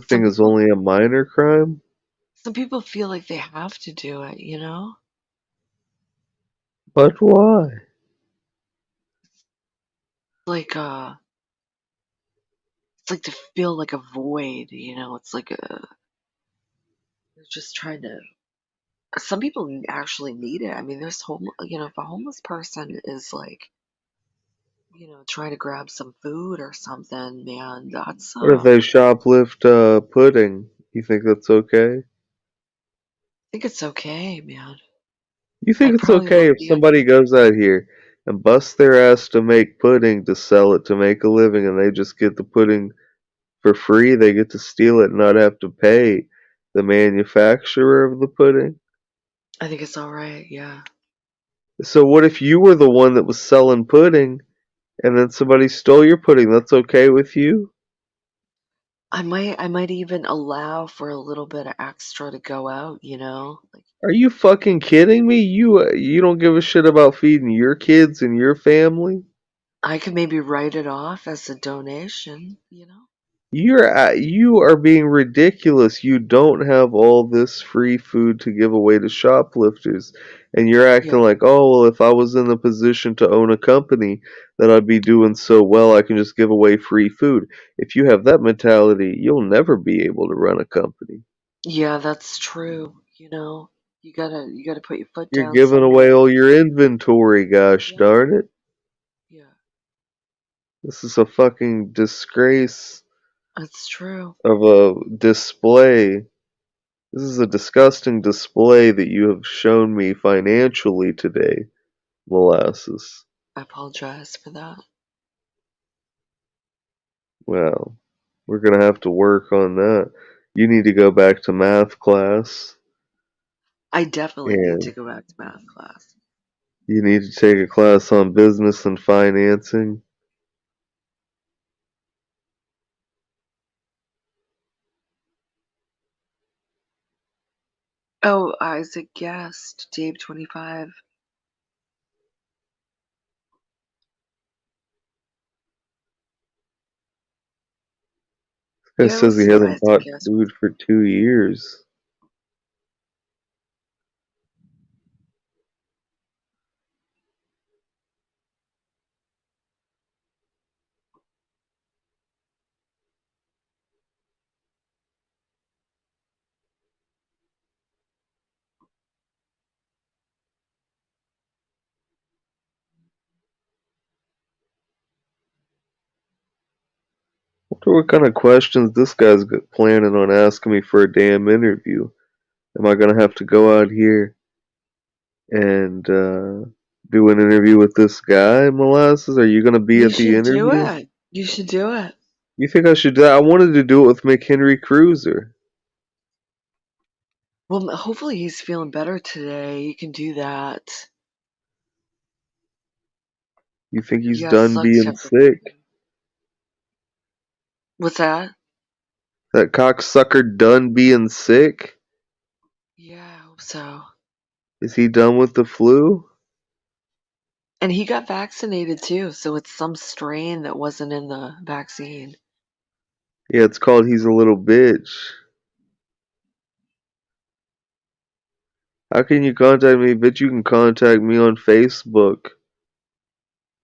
Speaker 2: Some
Speaker 1: Shoplifting is
Speaker 2: people
Speaker 1: only a minor crime?
Speaker 2: some people feel like they have to do it, you know?
Speaker 1: But why?
Speaker 2: Like it's like to feel like a void, you know? It's like they're just trying to some people actually need it. I mean, there's if a homeless person is like, trying to grab some food or something, man, that's
Speaker 1: What if they shoplift pudding? You think that's okay?
Speaker 2: I think it's okay, man.
Speaker 1: You think
Speaker 2: I'd
Speaker 1: it's
Speaker 2: probably
Speaker 1: okay
Speaker 2: look
Speaker 1: if
Speaker 2: the
Speaker 1: somebody goes out here and busts their ass to make pudding to sell it to make a living and they just get the pudding for free? They get to steal it and not have to pay the manufacturer of the pudding?
Speaker 2: I think it's all right, yeah.
Speaker 1: So what if you were the one that was selling pudding and then somebody stole your pudding? That's okay with you?
Speaker 2: I might even allow for a little bit of extra to go out, Like
Speaker 1: Are you fucking kidding me? You don't give a shit about feeding your kids and your family?
Speaker 2: I could maybe write it off as a donation.
Speaker 1: You are being ridiculous. You don't have all this free food to give away to shoplifters, and you're
Speaker 2: Yeah.
Speaker 1: acting like, oh well, if I was in the position to own a company, that I'd be doing so well I can just give away free food. If you have that mentality, you'll never be able to run a company.
Speaker 2: Yeah, that's true. You gotta put your foot
Speaker 1: You're
Speaker 2: down
Speaker 1: giving away
Speaker 2: somewhere.
Speaker 1: all your inventory, gosh
Speaker 2: Yeah,
Speaker 1: darn it.
Speaker 2: yeah.
Speaker 1: This is a fucking disgrace
Speaker 2: That's true.
Speaker 1: of a display. This is a disgusting display that you have shown me financially today, Molasses.
Speaker 2: I apologize for that.
Speaker 1: Well, we're gonna have to work on that. You need to go back to math class,
Speaker 2: I definitely need to
Speaker 1: and
Speaker 2: go back to math class.
Speaker 1: you need to take a class on business and financing.
Speaker 2: Oh, Isaac Guest, Dave 25.
Speaker 1: This
Speaker 2: Yeah,
Speaker 1: guy
Speaker 2: we'll
Speaker 1: says he
Speaker 2: see what
Speaker 1: hasn't
Speaker 2: Isaac
Speaker 1: bought
Speaker 2: Guest
Speaker 1: food
Speaker 2: wants.
Speaker 1: for 2 years. Wonder what kind of questions this guy's planning on asking me for a damn interview. Am I gonna have to go out here and do an interview with this guy, Molasses? Are you gonna be
Speaker 2: You
Speaker 1: at the
Speaker 2: should do
Speaker 1: interview?
Speaker 2: it. You should do it.
Speaker 1: You think I should do that? I wanted to do it with McHenry Cruiser.
Speaker 2: Well, hopefully he's feeling better today. You can do that.
Speaker 1: You think he's
Speaker 2: Yeah, it
Speaker 1: done
Speaker 2: sucks to
Speaker 1: being
Speaker 2: have to leave
Speaker 1: sick?
Speaker 2: him. What's that?
Speaker 1: That cocksucker done being sick?
Speaker 2: Yeah, I hope so.
Speaker 1: Is he done with the flu?
Speaker 2: And he got vaccinated too, so it's some strain that wasn't in the vaccine.
Speaker 1: Yeah, it's called He's a Little Bitch. How can you contact me? Bitch, you can contact me on Facebook.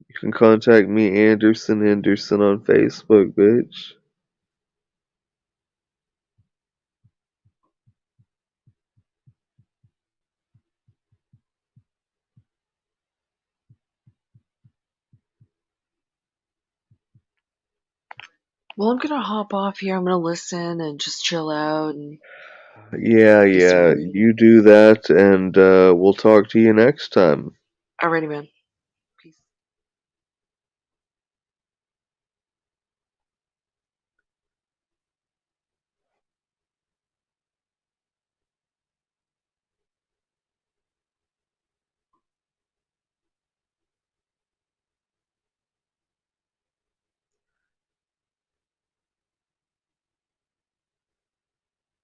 Speaker 1: You can contact me, Henderson on Facebook, bitch.
Speaker 2: Well, I'm gonna hop off here. I'm gonna listen and just chill out and
Speaker 1: Yeah,
Speaker 2: be
Speaker 1: yeah,
Speaker 2: sweet.
Speaker 1: you do that, and we'll talk to you next time.
Speaker 2: Alrighty, man. Peace.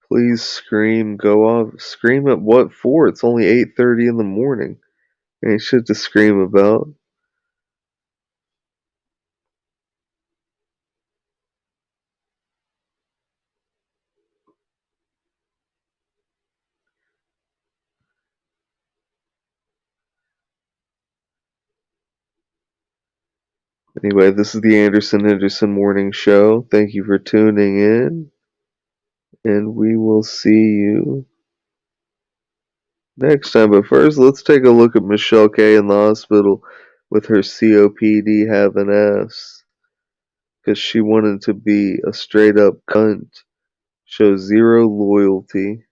Speaker 1: Please scream, go off. Scream at what for? It's only 8:30 in the morning. Ain't shit to scream about. Anyway, this is the Henderson Morning Show. Thank you for tuning in, and we will see you next time. But first, let's take a look at Michelle K in the hospital with her COPD having ass. Because she wanted to be a straight up cunt, show zero loyalty,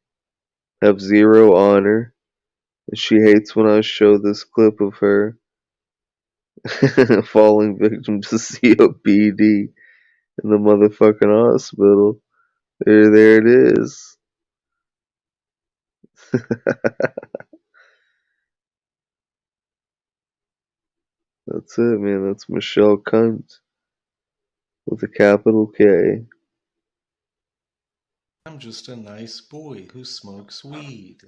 Speaker 1: have zero honor. And she hates when I show this clip of her falling victim to COPD in the motherfucking hospital. There it is. That's it, man. That's Michelle Cunt with a capital K.
Speaker 5: I'm just a nice boy who smokes weed.